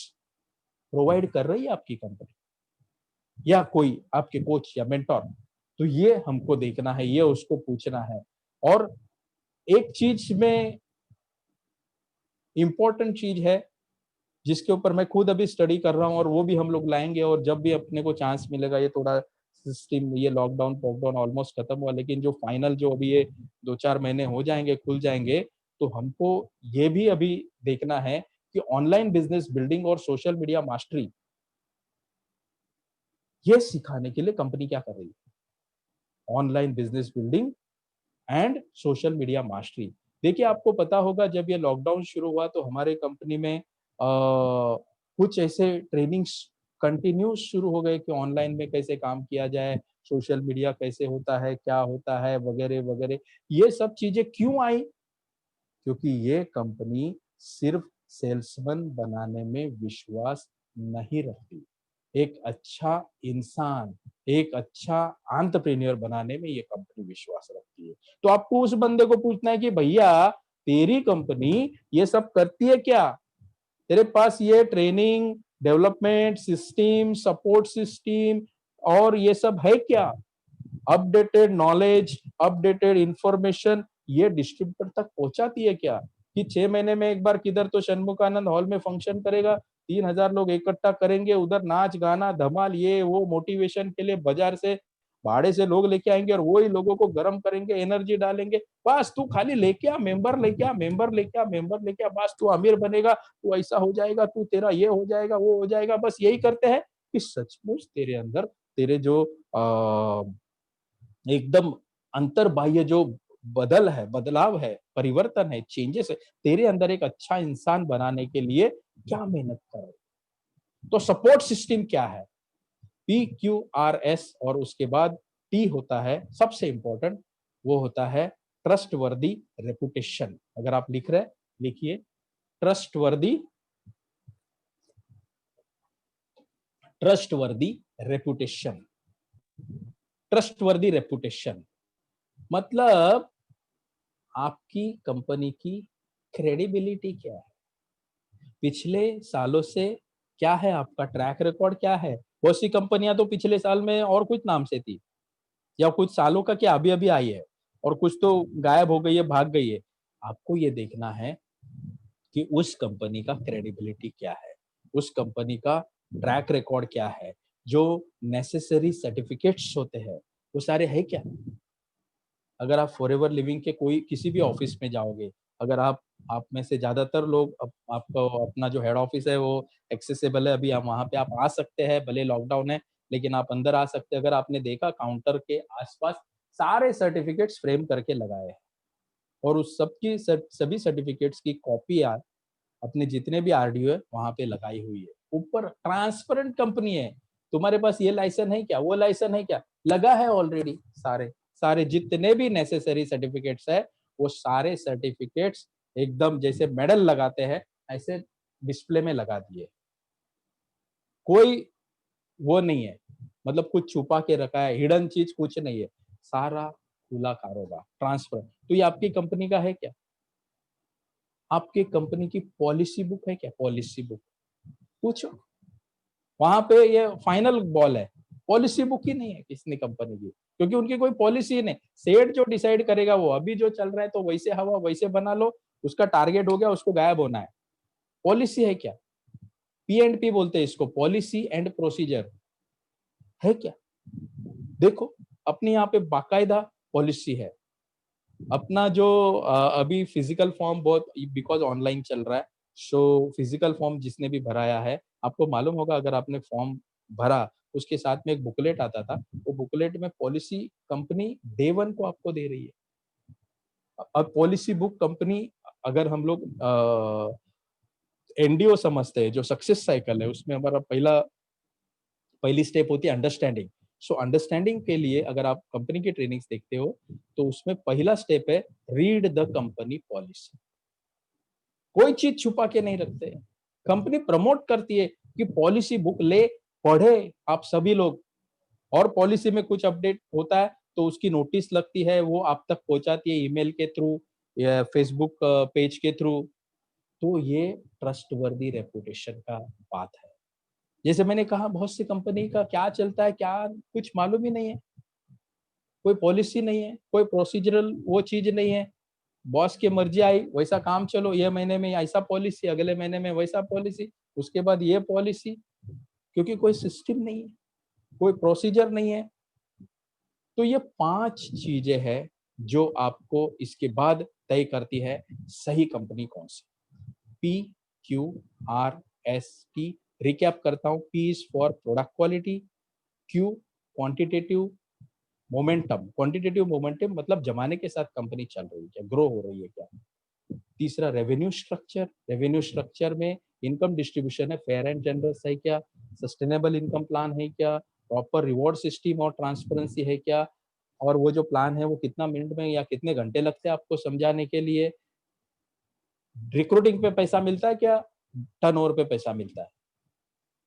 provide कर रही है आपकी कंपनी या कोई आपके कोच या मेंटर, तो ये हमको देखना है, ये उसको पूछना है। और एक चीज में इंपॉर्टेंट चीज है जिसके ऊपर मैं खुद अभी स्टडी कर रहा हूँ और वो भी हम लोग लाएंगे और जब भी अपने को चांस मिलेगा, ये थोड़ा सिस्टम, ये लॉकडाउन पॉकडाउन ऑलमोस्ट खत्म हुआ, लेकिन जो फाइनल जो अभी ये 2-4 महीने हो जाएंगे, खुल जाएंगे, तो हमको ये भी अभी देखना है कि ऑनलाइन बिजनेस बिल्डिंग और सोशल मीडिया मास्टरी ये सिखाने के लिए कंपनी क्या कर रही है। Online business building and social media mastery. देखिए आपको पता होगा जब ये लॉकडाउन शुरू हुआ तो हमारे कंपनी में कुछ ऐसे ट्रेनिंग्स कंटिन्यू शुरू हो गए कि ऑनलाइन में कैसे काम किया जाए, सोशल मीडिया कैसे होता है, क्या होता है, वगैरह वगैरह। ये सब चीजें क्यों आई? क्योंकि ये कंपनी सिर्फ सेल्समैन बनाने में विश्वास नहीं रखती, एक अच्छा इंसान, एक अच्छा एंटरप्रेन्योर बनाने में ये कंपनी विश्वास रखती है। तो आपको उस बंदे को पूछना है कि भैया तेरी कंपनी ये सब करती है क्या? तेरे पास ये training, development system, support system और ये सब है क्या? अपडेटेड नॉलेज, अपडेटेड इंफॉर्मेशन ये डिस्ट्रीब्यूटर तक पहुंचाती है क्या? कि 6 महीने में एक बार किधर तो षणमुखानंद हॉल में फंक्शन करेगा, 3,000 लोग इकट्ठा करेंगे, उधर नाच गाना धमाल ये वो मोटिवेशन के लिए बाजार से भाड़े से लोग लेके आएंगे और वही लोगों को गर्म करेंगे, एनर्जी डालेंगे। बस तू खाली लेके आ, मेंबर लेके आ, मेंबर लेके आ, मेंबर लेके आ, बस तू अमीर बनेगा, तू ऐसा हो जाएगा, तू तेरा ये हो जाएगा, वो हो जाएगा। बस यही करते हैं कि सचमुच तेरे अंदर तेरे जो एकदम अंतर्बाह्य जो बदलाव है, परिवर्तन है, चेंजेस है, तेरे अंदर एक अच्छा इंसान बनाने के लिए क्या मेहनत कर रहे हो? तो सपोर्ट सिस्टम क्या है? PQRS और उसके बाद T होता है सबसे इंपॉर्टेंट, वो होता है ट्रस्टवर्दी रेपुटेशन। अगर आप लिख रहे हैं, लिखिए trustworthy, trustworthy reputation, trustworthy reputation मतलब आपकी कंपनी की क्रेडिबिलिटी क्या है? पिछले सालों से क्या है, आपका ट्रैक रिकॉर्ड क्या है? बहुत सी कंपनियां तो पिछले साल में और कुछ नाम से थी या कुछ सालों का क्या अभी-अभी आई है और कुछ तो गायब हो गई है, भाग गई है। आपको ये देखना है कि उस कंपनी का क्रेडिबिलिटी क्या है? उस कंपनी का ट्रैक रिकॉर्ड क्या है? जो नेसेसरी सर्टिफिकेट्स होते हैं, वो सारे हैं क्या? अगर आप फॉरएवर लिविंग के कोई किसी भी ऑफिस में जाओगे, अगर आप में से ज्यादातर लोग आपका अपना जो हेड ऑफिस है वो एक्सेसिबल है, अभी आप वहां पे आप आ सकते हैं, भले लॉकडाउन है लेकिन आप अंदर आ सकते हैं। अगर आपने देखा काउंटर के आसपास सारे सर्टिफिकेट्स फ्रेम करके लगाए हैं और उस सबकी सभी सर्टिफिकेट्स की कॉपी अपने जितने भी आरडीओ है वहां पे लगाई हुई है। ऊपर ट्रांसपेरेंट कंपनी है, तुम्हारे पास ये लाइसेंस है क्या, वो लाइसेंस है क्या, लगा है ऑलरेडी। सारे सारे जितने भी नेसेसरी सर्टिफिकेट्स है, वो सारे सर्टिफिकेट्स एकदम जैसे मेडल लगाते हैं ऐसे डिस्प्ले में लगा दिए। कोई वो नहीं है, मतलब कुछ छुपा के रखा है, हिडन चीज कुछ नहीं है, सारा खुला कारोबार, ट्रांसफर। तो ये आपकी कंपनी का है क्या? आपकी कंपनी की पॉलिसी बुक है क्या? पॉलिसी बुक पूछो, वहां पे ये फाइनल बॉल है। पॉलिसी बुक ही नहीं है किसने कंपनी की, क्योंकि उनकी कोई पॉलिसी ही नहीं। सेठ जो डिसाइड करेगा वो अभी जो चल रहा है तो वैसे हवा वैसे बना लो, उसका टारगेट हो गया, उसको गायब होना है। पॉलिसी है क्या? P&P बोलते हैं इसको, पॉलिसी एंड प्रोसीजर है क्या? देखो, अपने यहाँ पे बाकायदा पॉलिसी है। अपना जो अभी फिजिकल फॉर्म बहुत, बिकॉज ऑनलाइन चल रहा है, सो फिजिकल फॉर्म जिसने भी भराया है, आपको मालूम होगा अगर आपने फॉर्म भरा, उसके साथ में एक बुकलेट आता था, वो बुकलेट में पॉलिसी कंपनी डे वन को आपको दे रही है। अब पॉलिसी बुक कंपनी, अगर हम लोग एनडीओ समझते हैं, जो सक्सेस साइकिल है, उसमें हमारा पहली स्टेप होती है अंडरस्टैंडिंग। सो अंडरस्टैंडिंग के लिए अगर आप कंपनी की ट्रेनिंग्स देखते हो, तो उसमें पहला स्टेप है रीड द कंपनी पॉलिसी। कोई चीज छुपा के नहीं रखते। कंपनी प्रमोट करती है कि पॉलिसी बुक ले, पढ़े आप सभी लोग, और पॉलिसी में कुछ अपडेट होता है तो उसकी नोटिस लगती है, वो आप तक पहुंचाती है ईमेल के थ्रू या फेसबुक पेज के थ्रू। तो ये ट्रस्टवर्दी रेपुटेशन का बात है। जैसे मैंने कहा, बहुत सी कंपनी का क्या चलता है, क्या कुछ मालूम ही नहीं है, कोई पॉलिसी नहीं है, कोई प्रोसीजरल वो चीज नहीं है। बॉस की मर्जी आई वैसा काम, चलो ये महीने में ऐसा पॉलिसी, अगले महीने में वैसा पॉलिसी, उसके बाद ये पॉलिसी, क्योंकि कोई सिस्टम नहीं है, कोई प्रोसीजर नहीं है। तो ये 5 चीजें हैं जो आपको इसके बाद तय करती है सही कंपनी कौन सी। PQRST, रिकैप करता हूं। P is for product quality, Q quantitative momentum, quantitative momentum मतलब जमाने के साथ कंपनी चल रही है क्या, ग्रो हो रही है क्या। तीसरा रेवेन्यू स्ट्रक्चर, रेवेन्यू स्ट्रक्चर में इनकम डिस्ट्रीब्यूशन है, फेयर एंड जनरस है क्या, सस्टेनेबल इनकम प्लान है क्या, प्रॉपर रिवॉर्ड सिस्टम और ट्रांसपेरेंसी है क्या, और वो जो प्लान है वो कितना मिनट में या कितने घंटे लगते हैं आपको समझाने के लिए, रिक्रूटिंग पे पैसा मिलता है क्या, टर्नओवर पे पैसा मिलता है।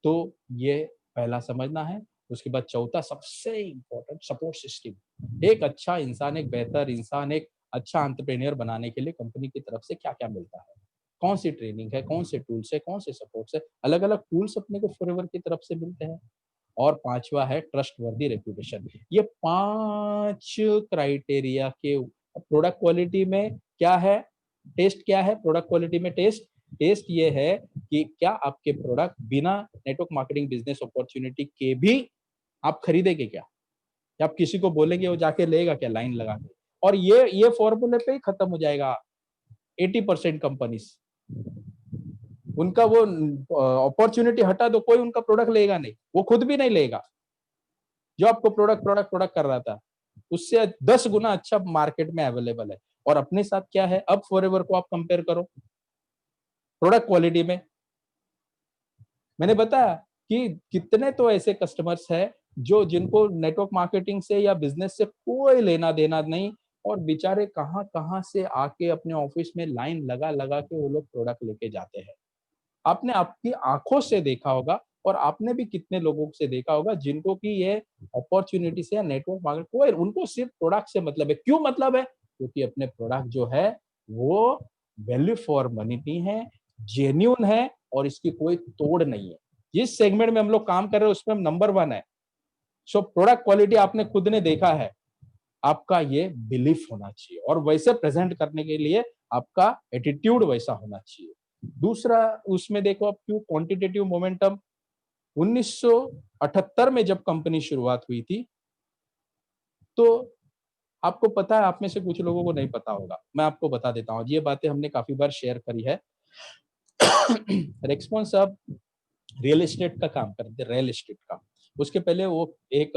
तो ये पहला समझना है। उसके बाद चौथा सबसे इंपॉर्टेंट, सपोर्ट सिस्टम। एक अच्छा इंसान, एक बेहतर इंसान, एक अच्छा एंटरप्रेन्योर बनाने के लिए कंपनी की तरफ से क्या क्या मिलता है, कौन सी ट्रेनिंग है, कौन से टूल्स है, कौन से सपोर्ट्स है, अलग अलग टूल्स अपने को फॉरएवर की तरफ से मिलते हैं। और पांचवा है ट्रस्टवर्दी रेपुटेशन। ये 5 क्राइटेरिया के प्रोडक्ट क्वालिटी में क्या है, टेस्ट क्या है प्रोडक्ट क्वालिटी में, टेस्ट टेस्ट ये है कि क्या आपके प्रोडक्ट बिना नेटवर्क मार्केटिंग बिजनेस अपॉर्चुनिटी के भी आप खरीदेंगे क्या, या आप किसी को बोलेंगे वो जाके लेगा क्या लाइन लगा के। और ये फॉर्मूले पे ही खत्म हो जाएगा 80% कंपनीज। उनका वो अपॉर्चुनिटी हटा दो, कोई उनका प्रोडक्ट लेगा नहीं, वो खुद भी नहीं लेगा। जो आपको प्रोडक्ट प्रोडक्ट प्रोडक्ट कर रहा था, उससे 10 गुना अच्छा मार्केट में अवेलेबल है। और अपने साथ क्या है, अब फॉरएवर को आप कंपेयर करो प्रोडक्ट क्वालिटी में। मैंने बताया कि कितने तो ऐसे कस्टमर्स हैं जो जिनको नेटवर्क मार्केटिंग से या बिजनेस से कोई लेना देना नहीं, और बेचारे कहाँ कहाँ से आके अपने ऑफिस में लाइन लगा लगा के वो लोग प्रोडक्ट लेके जाते हैं। आपने आपकी आंखों से देखा होगा, और आपने भी कितने लोगों से देखा होगा जिनको कि ये अपॉर्चुनिटी से या नेटवर्क मार्केट, कोई उनको सिर्फ प्रोडक्ट से मतलब है। क्यों मतलब है? क्योंकि अपने प्रोडक्ट जो है वो वैल्यू फॉर मनी नहीं है, जेन्यून है, और इसकी कोई तोड़ नहीं है। जिस सेगमेंट में हम लोग काम कर रहे हैं उसमें हम नंबर 1 है। सो प्रोडक्ट क्वालिटी आपने खुद ने देखा है, आपका ये बिलीफ होना चाहिए, और वैसे प्रेजेंट करने के लिए आपका एटीट्यूड वैसा होना चाहिए। दूसरा उसमें देखो आप, क्यों क्वांटिटेटिव मोमेंटम। 1978 में जब कंपनी शुरुआत हुई थी, तो आपको पता है, आप में से कुछ लोगों को नहीं पता होगा, मैं आपको बता देता हूँ, ये बातें हमने काफी बार शेयर करी है। रेस्पॉन्स साहब रियल एस्टेट का काम करते थे, रियल एस्टेट का। उसके पहले वो एक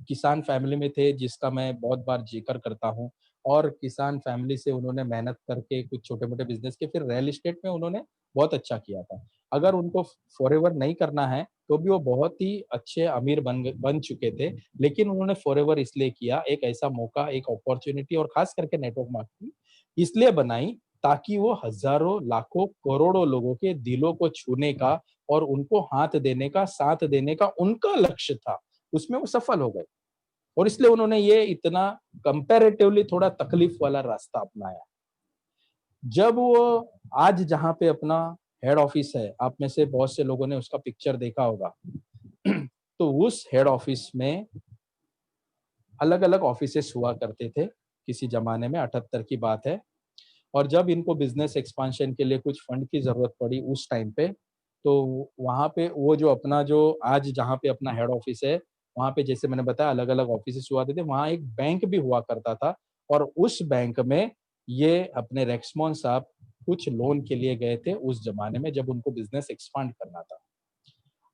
किसान फैमिली में थे, जिसका मैं बहुत बार जिक्र करता हूँ। और किसान फैमिली से उन्होंने मेहनत करके कुछ छोटे मोटे बिजनेस के, फिर रियल एस्टेट में उन्होंने बहुत अच्छा किया था। अगर उनको फॉरएवर नहीं करना है तो भी वो बहुत ही अच्छे अमीर बन चुके थे। लेकिन उन्होंने फॉरएवर इसलिए किया, एक ऐसा मौका, एक अपॉर्च्युनिटी और खास करके नेटवर्क मार्केटिंग इसलिए बनाई ताकि वो हज़ारों, लाखों, करोड़ों लोगों के दिलों को छूने का और उनको हाथ देने का, साथ देने का उनका लक्ष्य था। उसमें वो सफल हो गए और इसलिए उन्होंने ये इतना कंपैरेटिवली थोड़ा तकलीफ वाला रास्ता अपनाया। जब वो आज जहाँ पे अपना हेड ऑफिस है, आप में से बहुत से लोगों ने उसका पिक्चर देखा होगा। तो उस हेड ऑफिस में अलग-अलग ऑफिसेस हुआ करते थे, किसी ज़माने में 78 की बात है। और जब इनको बिज़नेस एक्सपांशन के लिए कुछ फंड की ज़रूरत पड़ी उस टाइम पे, तो वहाँ पे वो जो अपना जो आज जहाँ पे अपना हेड ऑफिस है, वहाँ पे जैसे मैंने बताया अलग-अलग ऑफिसेस हुआ करते थे, वहाँ एक बैंक भी हुआ करता था और उस बैंक में ये अपने रेक्समोन साहब कुछ लोन के लिए गए थे उस ज़माने में जब उनको बिज़नेस एक्सपांड करना था।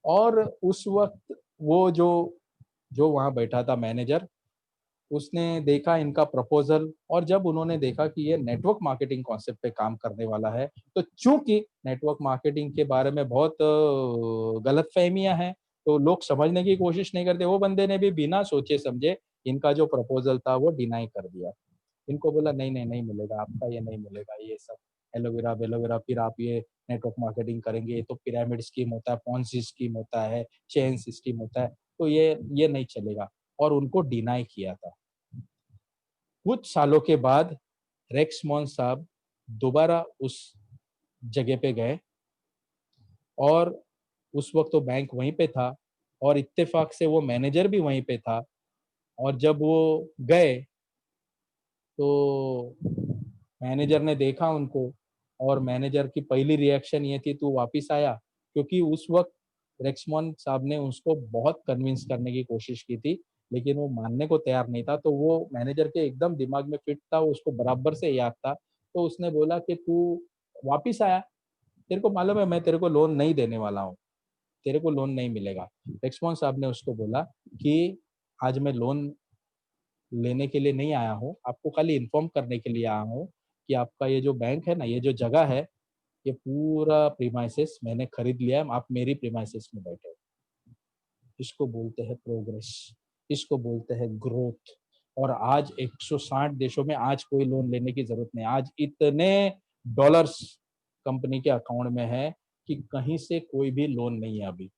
और उस वक़्त वो जो जो वहाँ बैठा था मैनेजर, उसने देखा इनका प्रपोज़ल और जब उन्होंने देखा कि ये नेटवर्क मार्केटिंग कॉन्सेप्ट पे काम करने वाला है, तो चूँकि नेटवर्क मार्केटिंग के बारे में बहुत गलतफ़हमियाँ हैं, तो लोग समझने की कोशिश नहीं करते। वो बंदे ने भी बिना सोचे-समझे इनका जो प्रपोज़ल था वो डिनाई कर दिया। इनको बोला नहीं, नहीं, नहीं मिलेगा, आपका ये नहीं मिलेगा, ये सब एलोवेरा-वेलोवेरा फिर आप ये नेटवर्क मार्केटिंग करेंगे, ये तो पिरामिड स्कीम होता है, पोंज़ी स्कीम होता है, चेन सिस्टम होता है, तो ये नहीं चलेगा और उनको डिनाई किया था। कुछ सालों के बाद रेक्समोन साहब दोबारा उस जगह पे गए और उस वक़्त तो बैंक वहीं पे था और इत्तेफ़ाक से वो मैनेजर भी वहीं पे था और जब वो गए तो मैनेजर ने देखा उनको और मैनेजर की पहली रिएक्शन ये थी तू वापिस आया? क्योंकि उस वक़्त रेक्समोन साहब ने उसको बहुत कन्विंस करने की कोशिश की थी, लेकिन वो मानने को तैयार नहीं था, तो वो मैनेजर के एकदम दिमाग में फिट था, उसको बराबर से याद था। तो उसने बोला कि तू वापिस आया? तेरे को मालूम है मैं तेरे को लोन नहीं देने वाला हूँ, तेरे को लोन नहीं मिलेगा। रेक्समोन साहब ने उसको बोला कि आज मैं लोन लेने के लिए नहीं आया हूँ, आपको खाली इन्फॉर्म करने के लिए आया हूँ कि आपका ये जो बैंक है ना, ये जो जगह है, ये पूरा प्रीमाइसेस मैंने खरीद लिया है, आप मेरी प्रीमाइसेस में बैठे हो। इसको बोलते हैं प्रोग्रेस, इसको बोलते हैं ग्रोथ और आज 160 देशों में आज कोई लोन लेने की ज़रूरत नहीं है। आज इतने डॉलर्स कंपनी के अकाउंट में है कि कहीं से कोई भी लोन नहीं है अभी।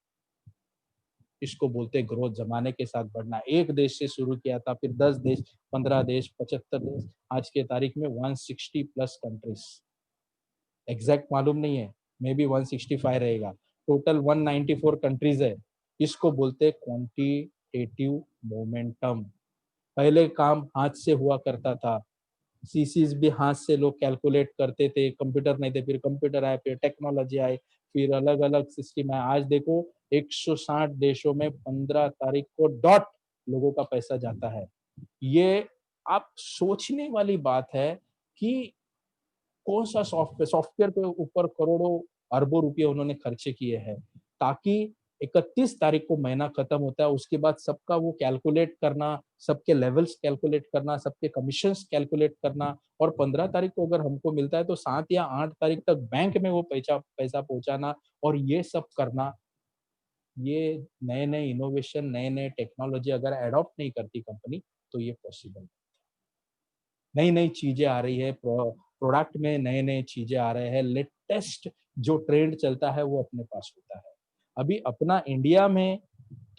इसको बोलते हैं ग्रोथ ज़माने के साथ बढ़ना। 1 देश से शुरू किया था, फिर 10 देश, 15 देश, 75 देश, आज के तारीख में 160 प्लस कंट्रीज़। एग्ज़ैक्ट मालूम नहीं है, मेबी 165 रहेगा। टोटल 194 कंट्रीज़ है। इसको बोलते हैं क्वांटिटेटिव मोमेंटम। पहले काम हाथ से हुआ करता था। सीसीज़ भी हाथ से लोग कैलकुलेट करते थे, कंप्यूटर नहीं थे, फिर कंप्यूटर आए, फिर टेक्नोलॉजी आई, फिर अलग-अलग सिस्टम आया। आज देखो 160 देशों में 15 तारीख को डॉट लोगों का पैसा जाता है। ये आप सोचने वाली बात है कि कौन-सा सॉफ्टवेयर के ऊपर करोड़ों, अरबों रुपए उन्होंने खर्चे किए हैं, ताकि 31 तारीख को महीना खत्म होता है, उसके बाद सबका वो कैलकुलेट करना, सबके लेवल्स कैलकुलेट करना, सबके कमीशंस कैलकुलेट करना और 15 तारीख को अगर हमको मिलता है तो 7 या 8 तारीख तक बैंक में वो पैसा पैसा पहुँचाना और ये सब करना, ये नए-नए इनोवेशन, नए-नए टेक्नोलॉजी अगर एडॉप्ट नहीं करती कंपनी, तो ये पॉसिबल नई-नई चीज़ें आ रही है, प्रोडक्ट में नए-नए चीज़ें आ रहे हैं, लेटेस्ट जो ट्रेंड चलता है वो अपने पास होता है। अभी अपना इंडिया में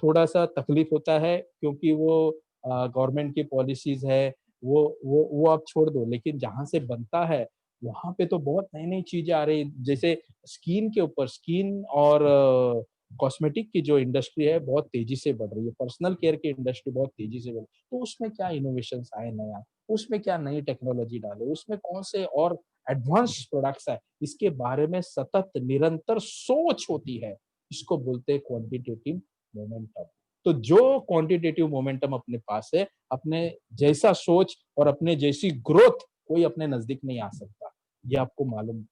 थोड़ा-सा तकलीफ होता है क्योंकि वो गवर्नमेंट की पॉलिसीज़ है, वो आप छोड़ दो, लेकिन जहाँ से बनता है, वहाँ पे तो बहुत नई-नई चीज़ें आ रही हैं। जैसे स्किन के ऊपर स्किन और कॉस्मेटिक की जो इंडस्ट्री है, बहुत तेज़ी से बढ़ रही है। पर्सनल केयर की इंडस्ट्री बहुत तेज़ी से बढ़ तो उसमें क्या इनोवेशंस आए नया? उसमें क्या नई टेक्नोलॉजी डाले? उसमें कौन से और एडवांस प्रोडक्ट्स आए? इसके बारे में सतत निरंतर सोच होती है। इसको बोलते हैं क्वांटिटेटिव मोमेंटम। तो जो क्वांटिटेटिव मोमेंटम अपने पास है, अपने जैसा सोच और अपने जैसी ग्रोथ कोई अपने नज़दीक नहीं आ सकता। ये आपको मालूम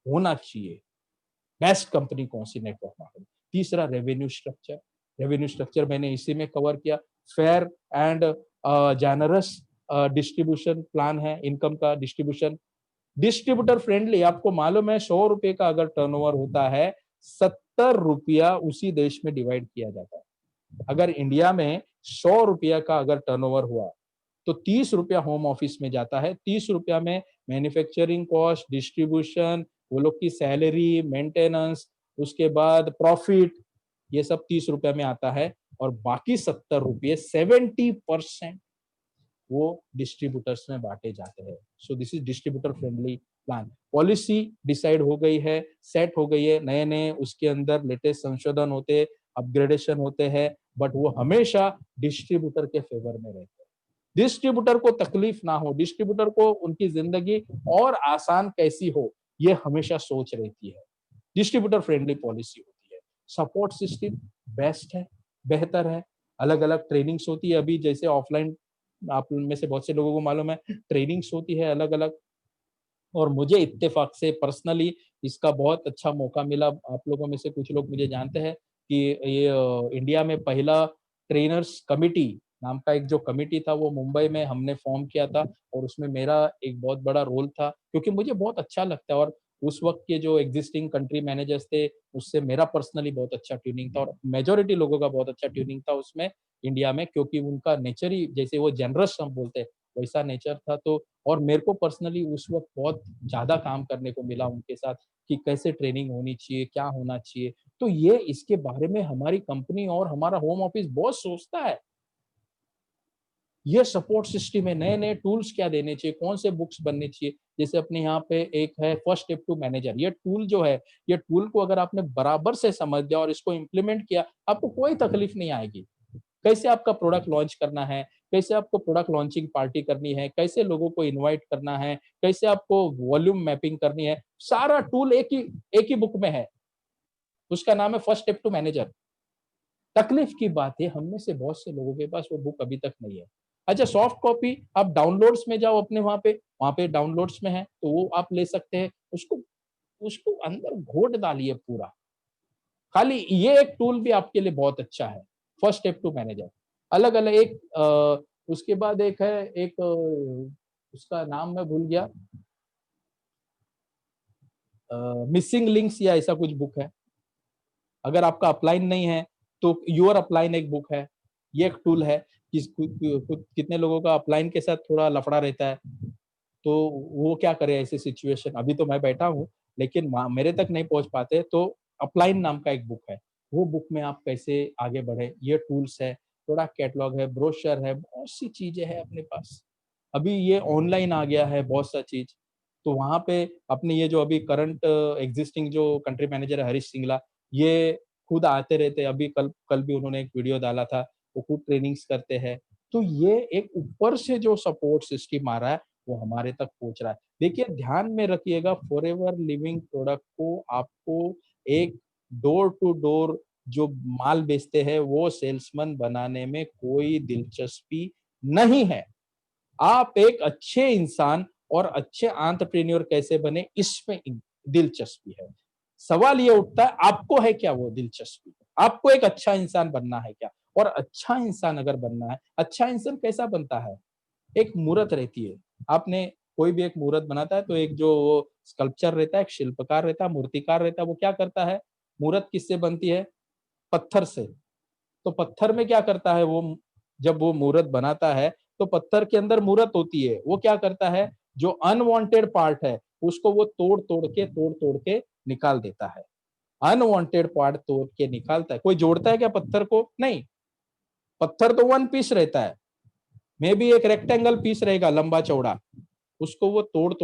होना चाहिए। बेस्ट कंपनी कौन-सी नेटवर्क मार्केटिंग। तीसरा रेवेन्यू स्ट्रक्चर मैंने इसी में कवर किया। Fair and generous distribution plan है, इनकम का डिस्ट्रीब्यूशन। डिस्ट्रीब्यूटर फ्रेंडली आपको मालूम है ₹100 का अगर टर्नओवर होता है, ₹70 उसी देश में डिवाइड किया जाता है। अगर इंडिया में ₹100 का अगर टर्नओवर हुआ, तो ₹30 होम ऑफिस में जाता है। ₹30 में मैन्युफैक्चरिंग कॉस्ट, डिस्ट्रीब्यूशन, वो लोग की सैलरी, मेंटेनेंस, उसके बाद प्रॉफिट, ये सब ₹30 में आता है और बाकी ₹70 70% वो डिस्ट्रीब्यूटर्स में बांटे जाते हैं। So this is distributor friendly plan. Policy decide हो गई है, सेट हो गई है, नए नए उसके अंदर लेटेस्ट संशोधन होते, अपग्रेडेशन होते हैं, बट वो हमेशा डिस्ट्रीब्यूटर के फेवर में रहते हैं। डिस्ट्रीब्यूटर को तकलीफ ना हो, डिस्ट्रीब्यूटर को उनकी जिंदगी और आसान कैसी हो, ये हमेशा सोच रहती है। डिस्ट्रीब्यूटर फ्रेंडली पॉलिसी होती है। सपोर्ट सिस्टम बेस्ट है, बेहतर है। अलग अलग ट्रेनिंग्स होती है, अभी जैसे ऑफलाइन आप में से बहुत से लोगों को मालूम है, ट्रेनिंग्स होती है अलग अलग। और मुझे इत्तेफाक से पर्सनली इसका बहुत अच्छा मौका मिला। आप लोगों में से कुछ लोग मुझे जानते हैं कि ये इंडिया में पहला ट्रेनर्स कमिटी नाम का एक जो कमिटी था, वो मुंबई में हमने फॉर्म किया था और उसमें मेरा एक बहुत बड़ा रोल था, क्योंकि मुझे बहुत अच्छा लगता है। और उस वक्त के जो एग्जिस्टिंग कंट्री मैनेजर्स थे, उससे मेरा पर्सनली बहुत अच्छा ट्यूनिंग था और मेजोरिटी लोगों का बहुत अच्छा ट्यूनिंग था उसमें इंडिया में, क्योंकि उनका नेचर ही जैसे वो जनरस हम बोलते हैं वैसा नेचर था। तो और मेरे को पर्सनली उस वक्त बहुत ज़्यादा काम करने को मिला उनके साथ कि कैसे ट्रेनिंग होनी चाहिए, क्या होना चाहिए। तो ये इसके बारे में हमारी कंपनी और हमारा होम ऑफिस बहुत सोचता है। ये सपोर्ट सिस्टम है, नए-नए टूल्स क्या देने चाहिए, कौन से बुक्स बनने चाहिए। जैसे अपने यहाँ पे एक है फर्स्ट स्टेप टू मैनेजर, ये टूल जो है, ये टूल को अगर आपने बराबर से समझ लिया और इसको इम्प्लीमेंट किया, आपको कोई तकलीफ नहीं आएगी। कैसे आपका प्रोडक्ट लॉन्च करना है, कैसे आपको प्रोडक्ट लॉन्चिंग पार्टी करनी है, कैसे लोगों को इनवाइट करना है, कैसे आपको वॉल्यूम मैपिंग करनी है, सारा टूल एक ही बुक में है। उसका नाम है फर्स्ट स्टेप टू मैनेजर। तकलीफ की बात है, हम में से बहुत से लोगों के पास वो बुक अभी तक नहीं है। अच्छा, सॉफ्ट कॉपी आप डाउनलोड्स में जाओ अपने वहाँ पे डाउनलोड्स में है, तो वो आप ले सकते हैं। उसको उसको अंदर घोट डालिए पूरा। खाली ये एक टूल भी आपके लिए बहुत अच्छा है, फर्स्ट स्टेप टू मैनेजर। अलग-अलग एक उसके बाद एक है, एक उसका नाम मैं भूल गया, मिसिंग लिंक्स या ऐसा कुछ बुक है। अगर आपका अपलाइन नहीं है, तो योर अपलाइन एक बुक है। ये एक टूल है, कितने लोगों का अपलाइन के साथ थोड़ा लफड़ा रहता है, तो वो क्या करे ऐसी सिचुएशन। अभी तो मैं बैठा हूँ, लेकिन मेरे तक नहीं पहुंच पाते, तो अपलाइन नाम का एक बुक है। वो बुक में आप कैसे आगे बढ़े, ये टूल्स है, थोड़ा कैटलॉग है, ब्रोशर है, बहुत सी चीजें हैं अपने पास। अभी ये ऑनलाइन आ गया है बहुत सा चीज, तो वहां पे अपने ये जो अभी करंट एग्जिस्टिंग जो कंट्री मैनेजर है हरीश सिंगला, ये खुद आते रहते हैं। अभी कल कल भी उन्होंने एक वीडियो डाला था, वो खुद ट्रेनिंग्स करते हैं। तो ये एक ऊपर से जो सपोर्ट सिस्टम आ रहा है, वो हमारे तक पहुंच रहा है। देखिए, ध्यान में रखिएगा, फॉरएवर लिविंग प्रोडक्ट को आपको एक डोर टू डोर जो माल बेचते हैं वो सेल्समैन बनाने में कोई दिलचस्पी नहीं है। आप एक अच्छे इंसान और अच्छे एंटरप्रेन्योर कैसे बने, इसमें दिलचस्पी है। सवाल ये उठता है, आपको है क्या वो दिलचस्पी? आपको एक अच्छा इंसान बनना है क्या? और अच्छा इंसान अगर बनना है, अच्छा इंसान कैसा बनता है? एक मूर्त रहती है। आपने कोई भी एक मूर्त बनाता है, तो एक जो वो स्कल्पचर रहता है, एक शिल्पकार रहता है, मूर्तिकार रहता है, वो क्या करता है? मूर्त किससे बनती है? पत्थर से। तो पत्थर में क्या करता है वो, जब वो मूर्त बनाता है, तो पत्थर के अंदर मूर्त होती है। वो क्या करता है? जो अनवांटेड पार्ट है, उसको वो तोड़-तोड़ के निकाल देता है। अनवांटेड पार्ट तोड़ के निकालता है। कोई जोड़ता है क्या पत्थर को? नहीं। पत्थर तो वन पीस रहता है। मे बी एक रेक्टेंगल पीस रहेगा लंबा चौड़ा, उसको वो तोड़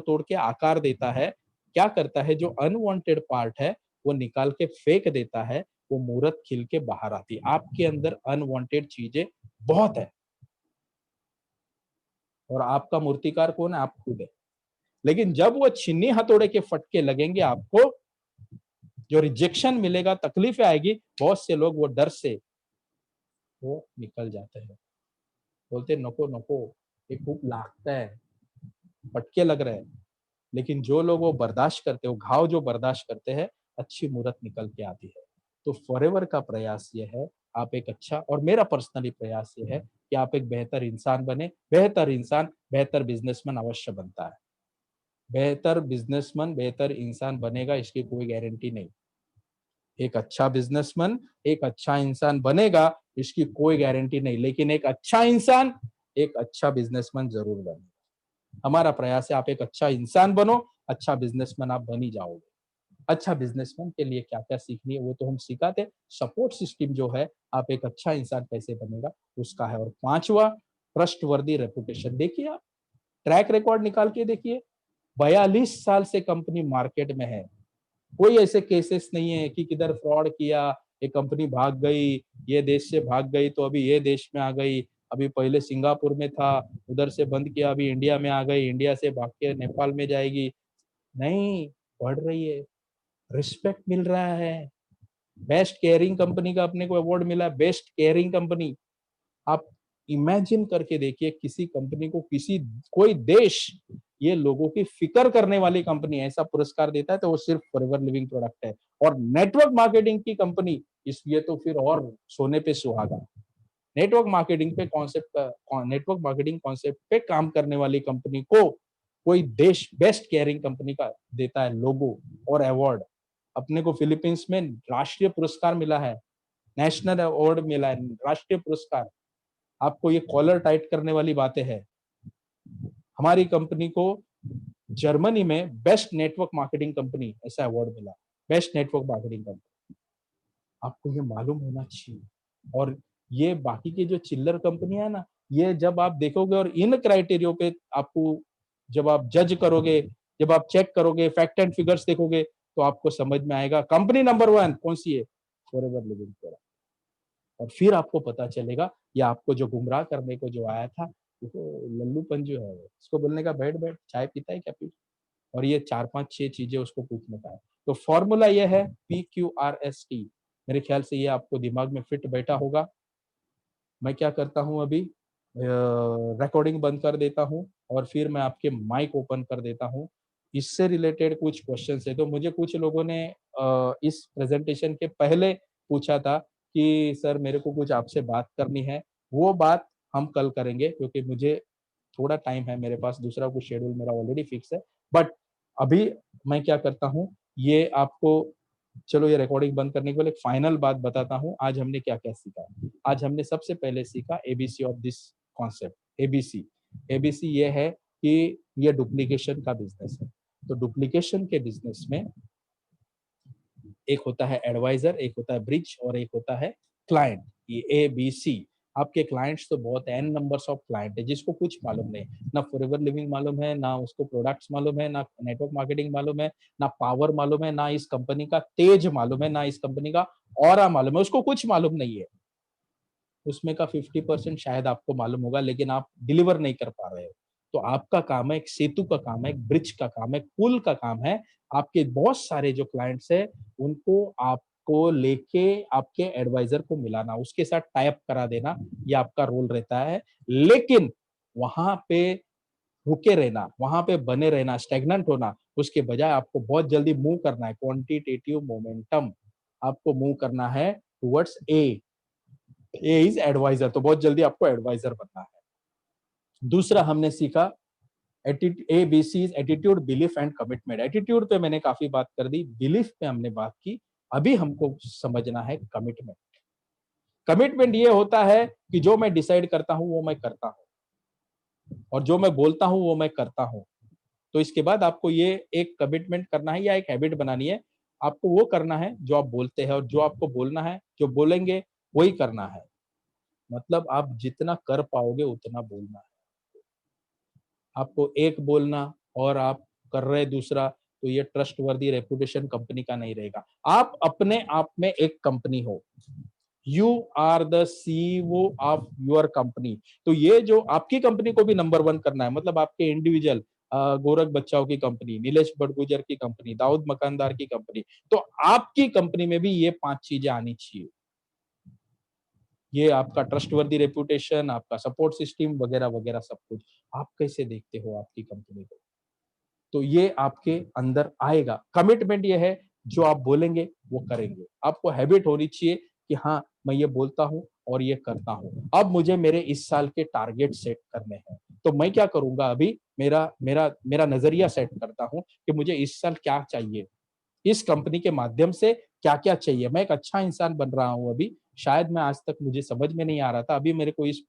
तोड़ के आकार देता है। क्या करता है? जो अनवांटेड पार्ट है वो निकाल के फेंक देता है, वो मूर्त खिल के बाहर आती है। आपके अंदर अनवांटेड चीजें बहुत है, और आपका मूर्तिकार कौन है? आप खुद है। लेकिन जब वो छिन्नी हथौड़े के फटके लगेंगे आपको, जो रिजेक्शन मिलेगा, तकलीफें आएगी, बहुत से लोग वो डर से वो निकल जाते हैं, बोलते नको नको, ये खूब लागता है, फटके लग रहे हैं। लेकिन जो लोग वो बर्दाश्त करते हैं, वो घाव जो बर्दाश्त करते हैं, अच्छी मूरत निकल के आती है। तो फॉरएवर का प्रयास ये है, आप एक अच्छा, और मेरा पर्सनली प्रयास ये है कि आप एक बेहतर इंसान बने। बेहतर इंसान बेहतर बिजनेसमैन अवश्य बनता है। बेहतर बिजनेसमैन बेहतर इंसान बनेगा, इसकी कोई गारंटी नहीं। एक अच्छा बिजनेसमैन, एक अच्छा इंसान बनेगा, इसकी कोई गारंटी नहीं, लेकिन एक अच्छा इंसान, एक अच्छा बिजनेसमैन जरूर बनेगा। हमारा प्रयास है आप एक अच्छा इंसान बनो, अच्छा बिजनेसमैन आप बन ही जाओगे। अच्छा बिजनेसमैन के लिए क्या-क्या सीखनी है वो तो हम सिखाते, सपोर्ट सिस्टम जो है, आप एक अच्छा इंसान कैसे बनेगा उसका है। और 5वां ट्रस्टवर्दी रेपुटेशन। देखिए आप ट्रैक रिकॉर्ड निकाल के देखिए, 42 साल से कंपनी मार्केट में है। कोई ऐसे केसेस नहीं है कि किधर फ्रॉड किया, ये कंपनी भाग गई, ये देश से भाग गई तो अभी ये देश में आ गई, अभी पहले सिंगापुर में था, उधर से बंद किया, अभी इंडिया में आ गई, इंडिया से भाग के नेपाल में जाएगी। नहीं, बढ़ रही है, रिस्पेक्ट मिल रहा है। बेस्ट केयरिंग कंपनी का अपने को अवार्ड मिला, बेस्ट केयरिंग कंपनी। आप इमेजिन करके देखिए, किसी कंपनी को किसी कोई देश ये लोगों की फिक्र करने वाली कंपनी ऐसा पुरस्कार देता है तो वो सिर्फ फॉरएवर लिविंग प्रोडक्ट है। और नेटवर्क मार्केटिंग की कंपनी, इसलिए तो फिर और सोने पे सुहागा। नेटवर्क मार्केटिंग पे कॉन्सेप्ट का नेटवर्क मार्केटिंग कॉन्सेप्ट पे काम करने वाली कंपनी को कोई देश बेस्ट केयरिंग कंपनी का देता है लोगो और अवार्ड। अपने को फिलीपींस में राष्ट्रीय पुरस्कार मिला है, नेशनल अवार्ड मिला है, राष्ट्रीय पुरस्कार। आपको ये कॉलर टाइट करने वाली बातें हैं। हमारी कंपनी को जर्मनी में बेस्ट नेटवर्क मार्केटिंग कंपनी ऐसा अवार्ड मिला, बेस्ट नेटवर्क मार्केटिंग कंपनी। आपको ये मालूम होना चाहिए। और ये बाकी के जो चिल्लर कंपनियां है ना, ये जब आप देखोगे और इन क्राइटेरियो पे आपको जब आप जज करोगे, जब आप चेक करोगे, फैक्ट एंड फिगर्स देखोगे, तो आपको समझ में आएगा कंपनी नंबर 1 कौन सी है, फॉरएवर लिविंग प्रोडक्ट। और फिर आपको पता चलेगा, या आपको जो गुमराह करने को जो आया था, वो लल्लूपन जो है, उसको बोलने का बैठ बैठ चाय पीता है क्या पी। और ये 4 5 6 चीजें उसको पूछने का है। तो फॉर्मूला ये है PQRST। मेरे ख्याल से ये आपको दिमाग में फिट बैठा होगा। मैं क्या करता हूँ अभी, रिकॉर्डिंग बंद कर देता हूँ और फिर मैं आपके माइक ओपन कर देता हूँ। इससे रिलेटेड कुछ क्वेश्चन है, तो मुझे कुछ लोगों ने इस प्रेजेंटेशन के पहले पूछा था कि सर मेरे को कुछ आपसे बात करनी है। वो बात हम कल करेंगे, क्योंकि मुझे थोड़ा टाइम है मेरे पास, दूसरा कुछ शेड्यूल मेरा ऑलरेडी फिक्स है। बट अभी मैं क्या करता हूँ, ये आपको, चलो ये रिकॉर्डिंग बंद करने के बाद एक फाइनल बात बताता हूँ, आज हमने क्या-क्या सीखा। आज हमने सबसे पहले सीखा ABC of this concept. ABC, ABC ये है कि ये डुप्लीकेशन का बिज़नेस है। तो डुप्लीकेशन के बिज़नेस में एक होता है एडवाइजर, एक होता है ब्रिज और एक होता है क्लाइंट। ये एबीसी। आपके क्लाइंट्स तो बहुत एन नंबर्स ऑफ क्लाइंट है जिसको कुछ मालूम नहीं, ना फॉरएवर लिविंग मालूम है, ना उसको प्रोडक्ट्स मालूम है, ना नेटवर्क मार्केटिंग मालूम है, ना पावर मालूम है, ना इस कंपनी का तेज मालूम है, ना इस कंपनी का ऑरा मालूम है, उसको कुछ मालूम नहीं है। उसमें का 50% शायद आपको मालूम होगा, लेकिन आप डिलीवर नहीं कर पा रहे हो। तो आपका काम है, एक सेतु का काम है, एक ब्रिज का काम है, एक पुल का काम है। आपके बहुत सारे जो क्लाइंट्स हैं, उनको आपको लेके आपके एडवाइजर को मिलाना, उसके साथ टाई अप करा देना, ये आपका रोल रहता है। लेकिन वहाँ पे रुके रहना, वहाँ पे बने रहना, स्टैग्नेंट होना, उसके बजाय आपको बहुत जल्दी मूव करना है, क्वांटिटेटिव मोमेंटम। आपको मूव करना है towards A. A is adviser, तो बहुत जल्दी आपको एडवाइजर बनना है। दूसरा हमने सीखा ABC is attitude, belief and commitment. Attitude पे मैंने काफी बात कर दी, बिलीफ पे हमने बात की। अभी हमको समझना है कमिटमेंट। कमिटमेंट ये होता है कि जो मैं डिसाइड करता हूं वो मैं करता हूं, और जो मैं बोलता हूं वो मैं करता हूं। तो इसके बाद आपको ये एक कमिटमेंट करना है या एक हैबिट बनानी है। आपको वो करना है जो आप बोलते हैं, और जो आपको बोलना है, जो बोलेंगे वही करना है। मतलब आप जितना कर पाओगे उतना बोलना है। आपको एक बोलना और आप कर रहे दूसरा, तो ये ट्रस्टवर्दी रेपुटेशन कंपनी का नहीं रहेगा। आप अपने आप में एक कंपनी हो। You are the CEO of your company. तो ये जो आपकी कंपनी को भी नंबर 1 करना है, मतलब आपके इंडिविजुअल, गोरख बच्चाओं की कंपनी, नीलेश बड़गुजर की कंपनी, दाऊद मकानदार की कंपनी, तो आपकी कंपनी में भी ये 5 चीजें आनी चाहिए। ये आपका ट्रस्टवर्दी रेपुटेशन, आपका सपोर्ट सिस्टम वगैरह वगैरह सब कुछ। आप कैसे देखते हो आपकी कंपनी को? तो ये आपके अंदर आएगा। कमिटमेंट ये है, जो आप बोलेंगे वो करेंगे। आपको हैबिट होनी चाहिए कि हाँ, मैं ये बोलता हूँ और ये करता हूँ। अब मुझे मेरे इस साल के टारगेट सेट करने हैं। तो मैं क्या करूँगा, अभी मेरा मेरा मेरा नज़रिया सेट करता हूँ कि मुझे इस साल क्या चाहिए। इस कंपनी के माध्यम से क्या क्या चाहिए। मैं एक अच्छा इंसान बन रहा हूँ अभी, शायद मैं आज तक मुझे समझ में नहीं आ रहा था, अभी मेरे को इस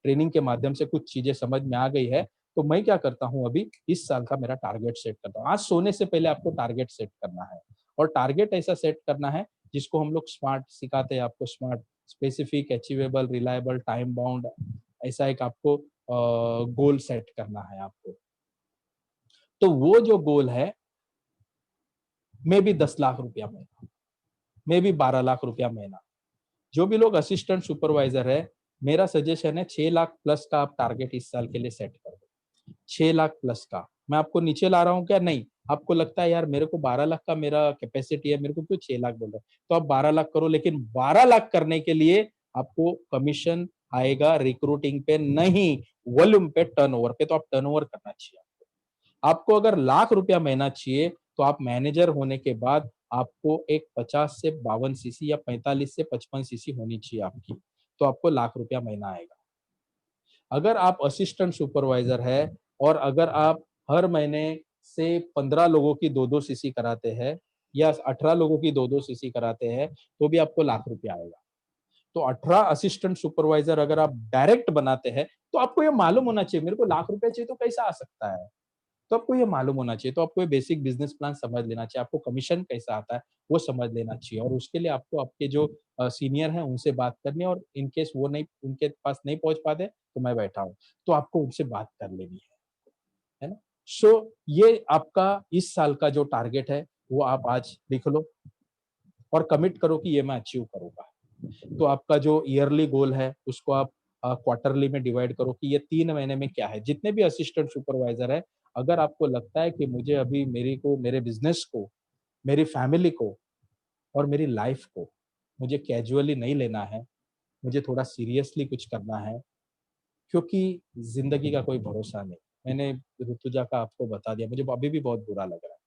ट्रेनिंग के माध्यम से कुछ चीजें समझ में आ गई है। तो मैं क्या करता हूँ, अभी इस साल का मेरा टारगेट सेट करता हूँ। आज सोने से पहले आपको टारगेट सेट करना है, और टारगेट ऐसा सेट करना है जिसको हम लोग स्मार्ट सिखाते हैं आपको। Smart, specific, achievable, reliable, time bound, ऐसा एक आपको गोल सेट करना है आपको। तो वो जो गोल है, मे बी 10 लाख रुपया महीना, मे बी 12 लाख रुपया महीना। जो भी लोग असिस्टेंट सुपरवाइजर है, मेरा सजेशन है 6 लाख प्लस का आप टारगेट इस साल के लिए सेट कर दो। 6 लाख प्लस का। मैं आपको नीचे ला रहा हूँ क्या? नहीं। आपको लगता है यार मेरे को 12 लाख का मेरा कैपेसिटी है, मेरे को क्यों 6 लाख बोल रहे हैं? तो आप 12 लाख करो, लेकिन 12 लाख करने के लिए आपको कमीशन आएगा रिक्रूटिंग पे नहीं, वॉल्यूम पे, टर्नओवर पे। तो आप टर्नओवर करना चाहिए। आपको अगर लाख रुपया महीना चाहिए, तो आप मैनेजर होने के बाद आपको एक 50 से 52 सीसी या 45 से 55 सीसी होनी चाहिए आपकी, तो आपको लाख रुपया महीना आएगा। अगर आप असिस्टेंट सुपरवाइजर है, और अगर आप हर महीने से 15 लोगों की 2-2 सीसी कराते हैं, या 18 लोगों की 2-2 सीसी कराते हैं, तो भी आपको लाख रुपया आएगा। तो 18 असिस्टेंट सुपरवाइजर अगर आप डायरेक्ट बनाते हैं, तो आपको ये मालूम होना चाहिए मेरे को लाख रुपया चाहिए तो कैसा आ सकता है। तो आपको ये मालूम होना चाहिए, तो आपको ये बेसिक बिजनेस प्लान समझ लेना चाहिए, आपको कमीशन कैसा आता है वो समझ लेना चाहिए, और उसके लिए आपको आपके जो सीनियर हैं उनसे बात करनी है, और इन केस वो नहीं, उनके पास नहीं पहुंच पाते तो मैं बैठा हूँ, तो आपको उनसे बात कर लेनी है ना? सो ये आपका इस साल का जो टारगेट है वो आप आज लिख लो, और कमिट करो कि ये मैं अचीव करूंगा। तो आपका जो ईयरली गोल है उसको आप क्वार्टरली में डिवाइड करो कि ये 3 महीने में क्या है। जितने भी असिस्टेंट सुपरवाइजर है, अगर आपको लगता है कि मुझे अभी मेरी को, मेरे बिजनेस को, मेरी फैमिली को और मेरी लाइफ को मुझे कैजुअली नहीं लेना है, मुझे थोड़ा सीरियसली कुछ करना है, क्योंकि जिंदगी का कोई भरोसा नहीं। मैंने ऋतुजा का आपको बता दिया, मुझे अभी भी बहुत बुरा लग रहा है।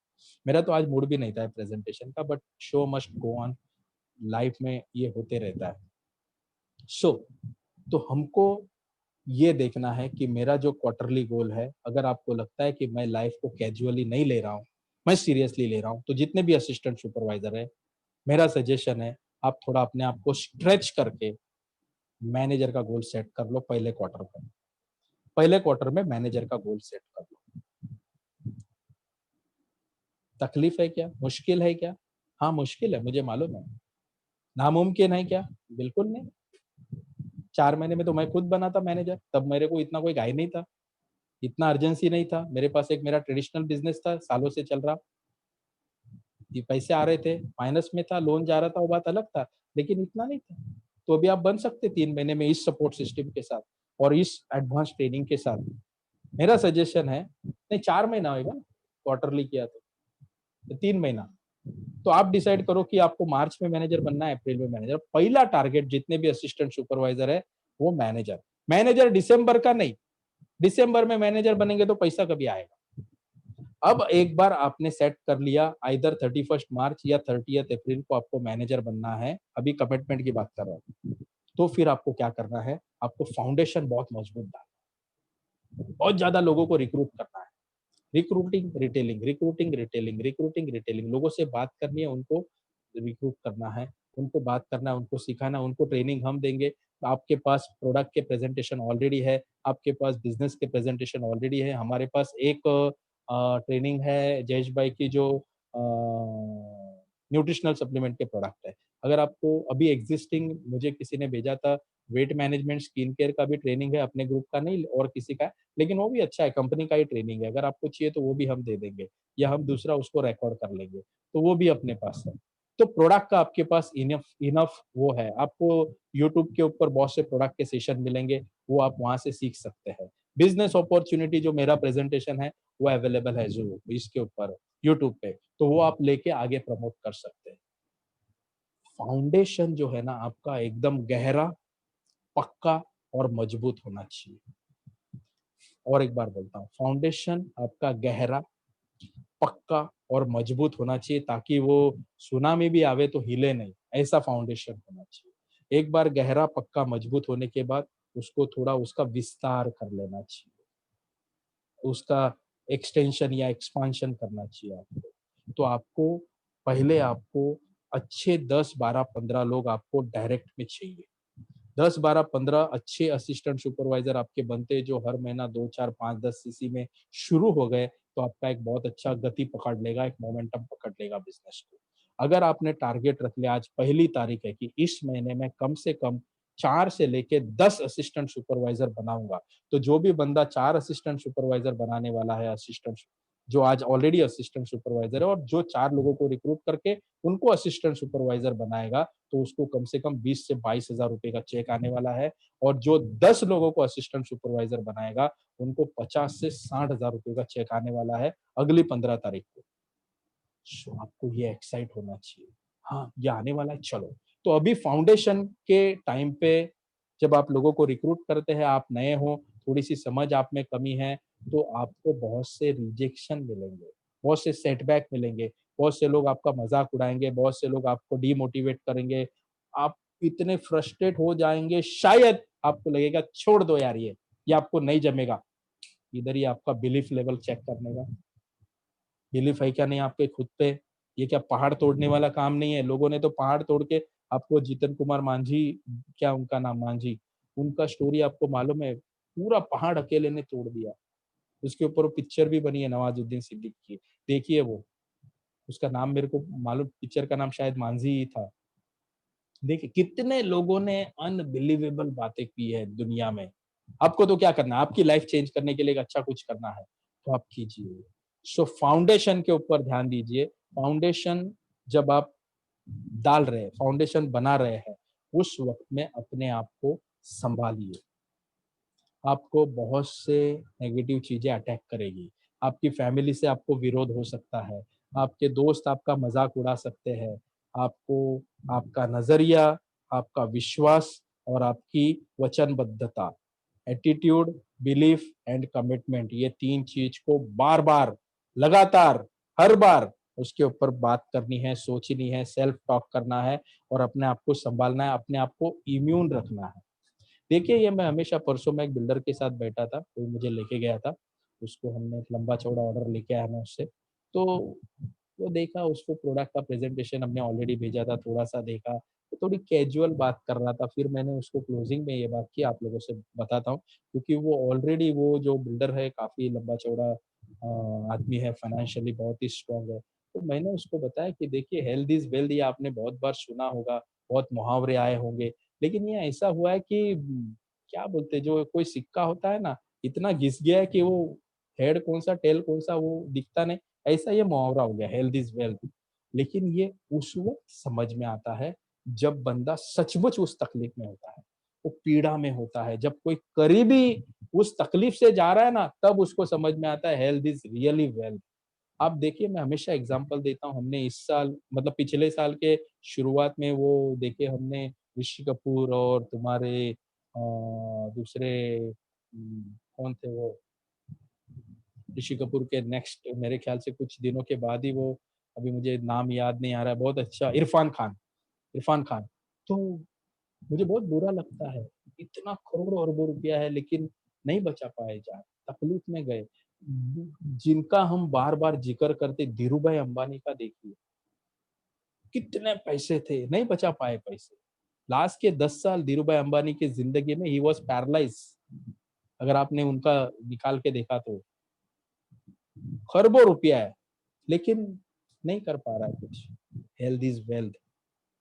मेरा तो आज मूड भी नहीं था प्रेजेंटेशन का, but show must go on, life में ये होते रहता है। सो तो हमको ये देखना है कि मेरा जो क्वार्टरली गोल है, अगर आपको लगता है कि मैं लाइफ को कैजुअली नहीं ले रहा हूँ, मैं सीरियसली ले रहा हूँ, तो जितने भी असिस्टेंट सुपरवाइजर है, मेरा सजेशन है आप थोड़ा अपने आप को स्ट्रेच करके मैनेजर का गोल सेट कर लो पहले क्वार्टर में। पहले क्वार्टर में मैनेजर का गोल सेट कर लो। तकलीफ है क्या? मुश्किल है क्या? हाँ मुश्किल है, मुझे मालूम है। नामुमकिन है क्या? बिल्कुल नहीं। 4 महीने में तो मैं खुद बना था मैनेजर, तब मेरे को इतना कोई गाय नहीं था, इतना अर्जेंसी नहीं था। मेरे पास एक मेरा ट्रेडिशनल बिजनेस था, सालों से चल रहा, ये पैसे आ रहे थे, माइनस में था, लोन जा रहा था, वो बात अलग था, लेकिन इतना नहीं था। तो अभी आप बन सकते 3 महीने में इस सपोर्ट सिस्टम के साथ और इस एडवांस ट्रेनिंग के साथ। मेरा सजेशन है, नहीं 4 महीना होगा ना, क्वार्टरली किया तो 3 महीना। तो आप डिसाइड करो कि आपको मार्च में मैनेजर बनना है, अप्रैल में मैनेजर। पहला टारगेट जितने भी असिस्टेंट सुपरवाइजर है वो मैनेजर। मैनेजर दिसंबर का नहीं, दिसंबर में मैनेजर बनेंगे तो पैसा कभी आएगा। अब एक बार आपने सेट कर लिया, आइदर 31 मार्च या 30 अप्रैल को आपको मैनेजर बनना है, अभी कमिटमेंट की बात कर रहा हूँ, तो फिर आपको क्या करना है, आपको फाउंडेशन बहुत मजबूत डालना है, बहुत ज्यादा लोगों को रिक्रूट करना है। Recruiting retailing, recruiting retailing, recruiting retailing, लोगों से बात करनी है, उनको रिक्रूट करना है, उनको बात करना है, उनको सिखाना है, उनको ट्रेनिंग हम देंगे। आपके पास प्रोडक्ट के प्रेजेंटेशन ऑलरेडी है, आपके पास बिजनेस के प्रेजेंटेशन ऑलरेडी है। हमारे पास एक ट्रेनिंग है जयेश भाई की, जो न्यूट्रिशनल सप्लीमेंट के प्रोडक्ट है। अगर आपको अभी एग्जिस्टिंग, मुझे किसी ने भेजा था, वेट मैनेजमेंट स्किन केयर का भी ट्रेनिंग है, अपने ग्रुप का नहीं और किसी का है, लेकिन वो भी अच्छा है, कंपनी का ही ट्रेनिंग है। अगर आपको चाहिए तो वो भी हम दे देंगे, या हम दूसरा उसको रिकॉर्ड कर लेंगे, तो वो भी अपने पास है। तो प्रोडक्ट का आपके पास इनफ इनफ वो है। आपको यूट्यूब के ऊपर बहुत से प्रोडक्ट के सेशन मिलेंगे, वो आप वहां से सीख सकते हैं। बिजनेस अपॉर्चुनिटी जो मेरा प्रेजेंटेशन है वो अवेलेबल है जो इसके ऊपर यूट्यूब पे, तो वो आप लेके आगे प्रमोट कर सकते हैं। फाउंडेशन जो है ना आपका एकदम गहरा, पक्का और मजबूत होना चाहिए। और एक बार बोलता हूँ, फाउंडेशन आपका गहरा, पक्का और मजबूत होना चाहिए, ताकि वो सुनामी भी आवे तो हिले नहीं, ऐसा फाउंडेशन होना चाहिए। एक बार गहरा, पक्का, मजबूत होने के बाद उसको थोड़ा उसका विस्तार कर लेना चाहिए, उसका एक्सटेंशन या एक्सपांशन करना चाहिए आपको। तो आपको पहले आपको अच्छे 10, 12, 15 लोग आपको डायरेक्ट में चाहिए। 10, 12, 15 अच्छे असिस्टेंट सुपरवाइजर आपके बनते जो हर महीना 2, 4, 5, 10 सीसी में शुरू हो गए, तो आपका एक बहुत अच्छा गति पकड़ लेगा, एक मोमेंटम पकड़ लेगा बिज़नेस को। अगर आपने टारगेट रख लिया, आज पहली तारीख है कि इस महीने में कम से कम 4 से लेके 10 असिस्टेंट सुपरवाइजर बनाऊँगा, तो जो भी बंदा 4 असिस्टेंट सुपरवाइजर बनाने वाला है, जो आज ऑलरेडी असिस्टेंट सुपरवाइजर है और जो 4 लोगों को रिक्रूट करके उनको असिस्टेंट सुपरवाइजर बनाएगा, तो उसको कम से कम 20 से 22,000 रुपए का चेक आने वाला है और जो 10 लोगों को असिस्टेंट सुपरवाइजर बनाएगा, उनको 50 से 60,000 रुपए का चेक आने वाला है अगली 15 तारीख को। सो आपको ये एक्साइट होना चाहिए। हाँ, ये आने वाला है चलो। तो अभी फाउंडेशन के टाइम पे जब आप लोगों को रिक्रूट करते हैं, आप नए हो, थोड़ी-सी समझ आप में कमी है, तो आपको बहुत से रिजेक्शन मिलेंगे, बहुत से सेटबैक मिलेंगे, बहुत से लोग आपका मज़ाक उड़ाएँगे, बहुत से लोग आपको डिमोटिवेट करेंगे। आप इतने फ्रस्ट्रेट हो जाएँगे, शायद आपको लगेगा छोड़ दो यार ये आपको नहीं जमेगा। इधर ही आपका बिलीफ लेवल चेक करने का। बिलीफ है क्या नहीं आपके खुद पे? ये क्या पहाड़ तोड़ने वाला काम नहीं है। लोगों ने तो पहाड़ तोड़ के आपको जीतन कुमार मांझी क्या उनका नाम मांझी, उनका स्टोरी आपको मालूम है, पूरा पहाड़ अकेले ने तोड़ दिया। उसके ऊपर वो पिक्चर भी बनी है नवाजुद्दीन सिद्दीकी की, देखिए वो। उसका नाम मेरे को मालूम पिक्चर का नाम शायद मांझी ही था। देखिए कितने लोगों ने अनबिलीवेबल बातें की है दुनिया में। आपको तो क्या करना है, आपकी लाइफ चेंज करने के लिए एक अच्छा कुछ करना है, तो आप कीजिए। सो फाउंडेशन के ऊपर ध्यान दीजिए। फाउंडेशन जब आप डाल रहे हैं, फाउंडेशन बना रहे हैं, उस वक़्त में अपने आप को सँभालिए। आपको बहुत से नेगेटिव चीज़ें अटैक करेगी। आपकी फैमिली से आपको विरोध हो सकता है, आपके दोस्त आपका मज़ाक उड़ा सकते हैं, आपको आपका नज़रिया, आपका विश्वास और आपकी वचनबद्धता, एटीट्यूड, बिलीफ एंड कमिटमेंट ये 3 चीज़ को बार-बार, लगातार, हर बार उसके ऊपर बात करनी है, सोचनी है, सेल्फ टॉक करना है और अपने आप को सँभालना है, अपने आप को इम्यून रखना है। देखिए, ये मैं हमेशा परसों मैं एक बिल्डर के साथ बैठा था, वो मुझे लेके गया था। उसको हमने एक लंबा-चौड़ा ऑर्डर लेके आया मैं उससे। तो वो देखा उसको प्रोडक्ट का प्रेज़ेंटेशन हमने ऑलरेडी भेजा था, थोड़ा-सा देखा, तो थोड़ी कैज़ुअल बात कर रहा था। फिर मैंने उसको क्लोज़िंग में ये बात की, आप लोगों से बताता हूँ, क्योंकि वो ऑलरेडी वो जो बिल्डर है काफ़ी लंबा-चौड़ा आदमी है, फाइनेंशियली बहुत ही स्ट्रॉन्ग है। तो मैंने उसको बताया कि देखिए हेल्थ इज़ वेल्थ ये आपने बहुत बार सुना होगा, बहुत मुहावरे आए होंगे। लेकिन ये ऐसा हुआ है कि क्या बोलते हैं जो कोई सिक्का होता है ना, इतना घिस गया है कि वो हेड कौन-सा, टेल कौन-सा वो दिखता नहीं, ऐसा ये मुहावरा हो गया हेल्थ इज़ वेल्थ। लेकिन ये उस वक़्त समझ में आता है जब बंदा सचमुच उस तकलीफ में होता है, वो पीड़ा में होता है, जब कोई करीबी उस तकलीफ से जा रहा है ना, तब उसको समझ में आता है हेल्थ इज़ रियली वेल्थ। आप देखिए मैं हमेशा एग्ज़ाम्पल देता हूँ, हमने इस साल मतलब पिछले साल के शुरुआत में वो देखिए हमने ऋषि कपूर और तुम्हारे दूसरे कौन थे वो? ऋषि कपूर के नेक्स्ट मेरे ख़्याल से कुछ दिनों के बाद ही वो अभी मुझे नाम याद नहीं आ रहा है, बहुत अच्छा इरफ़ान खान। तो मुझे बहुत बुरा लगता है, इतना करोड़ों अरबों रुपया है लेकिन नहीं बचा पाए जान, तकलीफ में गए। जिनका हम बार-बार ज़िक्र करते धीरूभाई अंबानी का देखिए, कितने पैसे थे, नहीं बचा पाए पैसे। लास्ट के 10 साल धीरूभाई अंबानी की ज़िंदगी में ही वाज़ पैरालाइज़्ड अगर आपने उनका निकाल के देखा तो, खरबों रुपया है, लेकिन नहीं कर पा रहा है कुछ। Health is wealth.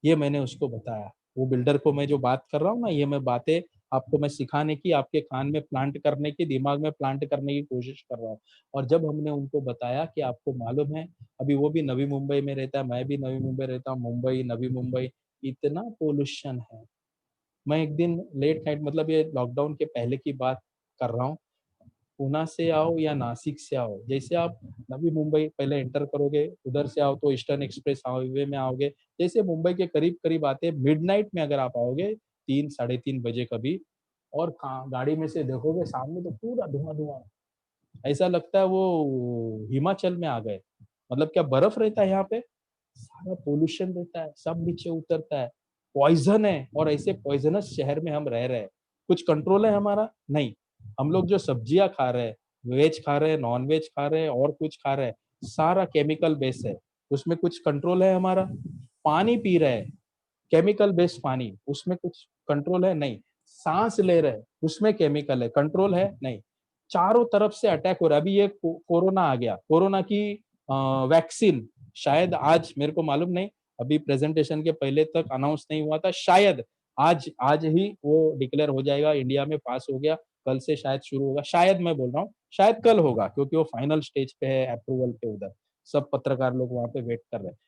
ये मैंने उसको बताया। वो बिल्डर को मैं जो बात कर रहा हूँ ना, ये मैं बातें आपको मैं सिखाने की, आपके कान में प्लांट करने की, दिमाग में प्लांट करने की कोशिश कर रहा हूँ। और जब हमने उनको बताया कि आपको मालूम है, अभी वो भी नवी मुंबई में रहता है, मैं भी नवी मुंबई रहता हूँ, मुंबई, नवी मुंबई, इतना पॉल्यूशन है। मैं एक दिन लेट नाइट मतलब ये लॉकडाउन के पहले की बात कर रहा हूँ। पूना से आओ या नासिक से आओ, जैसे आप नवी मुंबई पहले एंटर करोगे, उधर से आओ तो ईस्टर्न एक्सप्रेस हाईवे में आओगे, जैसे मुंबई के करीब-करीब आते मिडनाइट में अगर आप आओगे 3 साढ़े 3 बजे कभी और गाड़ी में से देखोगे सामने तो पूरा धुआँ-धुआँ, ऐसा लगता है वो हिमाचल में आ गए। मतलब क्या बर्फ रहता है यहाँ पे? सारा पॉल्यूशन रहता है, सब नीचे उतरता है, पॉइज़न है और ऐसे पॉइज़नस शहर में हम रह रहे हैं। कुछ कंट्रोल है हमारा? नहीं। हम लोग जो सब्जियाँ खा रहे हैं, वेज खा रहे हैं, नॉन-वेज खा रहे हैं और कुछ खा रहे हैं, सारा केमिकल बेस है। उसमें कुछ कंट्रोल है हमारा? पानी पी रहे हैं, केमिकल बेस्ड पानी, उसमें कुछ कंट्रोल है? नहीं। सांस ले रहे हैं, उसमें केमिकल है, कंट्रोल है? नहीं। चारों तरफ से अटैक हो रहा है। अभी ये कोरोना आ गया, कोरोना की वैक्सीन शायद आज, मेरे को मालूम नहीं, अभी प्रेजेंटेशन के पहले तक अनाउंस नहीं हुआ था, शायद आज आज ही वो डिक्लेयर हो जाएगा, इंडिया में पास हो गया, कल से शायद शुरू होगा, शायद मैं बोल रहा हूँ, शायद कल होगा, क्योंकि वो फाइनल स्टेज पे है अप्रूवल पे, उधर सब पत्रकार लोग वहां पे वेट कर रहे हैं।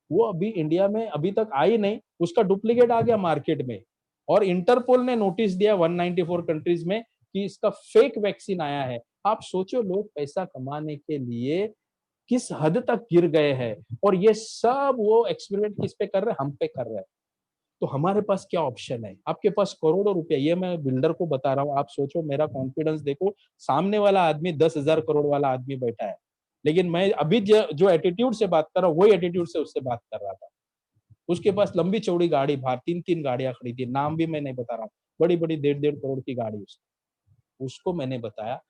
वो अभी इंडिया में अभी तक आई नहीं, उसका डुप्लीकेट आ गया मार्केट में, और इंटरपोल ने नोटिस दिया 194 कंट्रीज में कि इसका फेक वैक्सीन आया है। आप सोचो, लोग पैसा कमाने के लिए किस हद तक गिर गए हैं, और ये सब वो एक्सपेरिमेंट किस पे कर रहे हैं? हम पे कर रहे हैं। तो हमारे पास क्या ऑप्शन है? आपके पास करोड़ों रुपए, ये मैं बिल्डर को बता रहा हूँ, आप सोचो, मेरा कॉन्फिडेंस देखो, सामने वाला आदमी 10,000 करोड़ वाला आदमी बैठा है, लेकिन मैं अभी जो एटीट्यूड से बात कर रहा हूँ, वही एटीट्यूड से उससे बात कर रहा था। उसके पास लंबी चौड़ी गाड़ी, बाहर 3-3 गाड़ियां खड़ी थी, नाम भी मैं नहीं बता रहा हूँ, बड़ी बड़ी 1.5-1.5 करोड़ की गाड़ी उसको मैंने बताया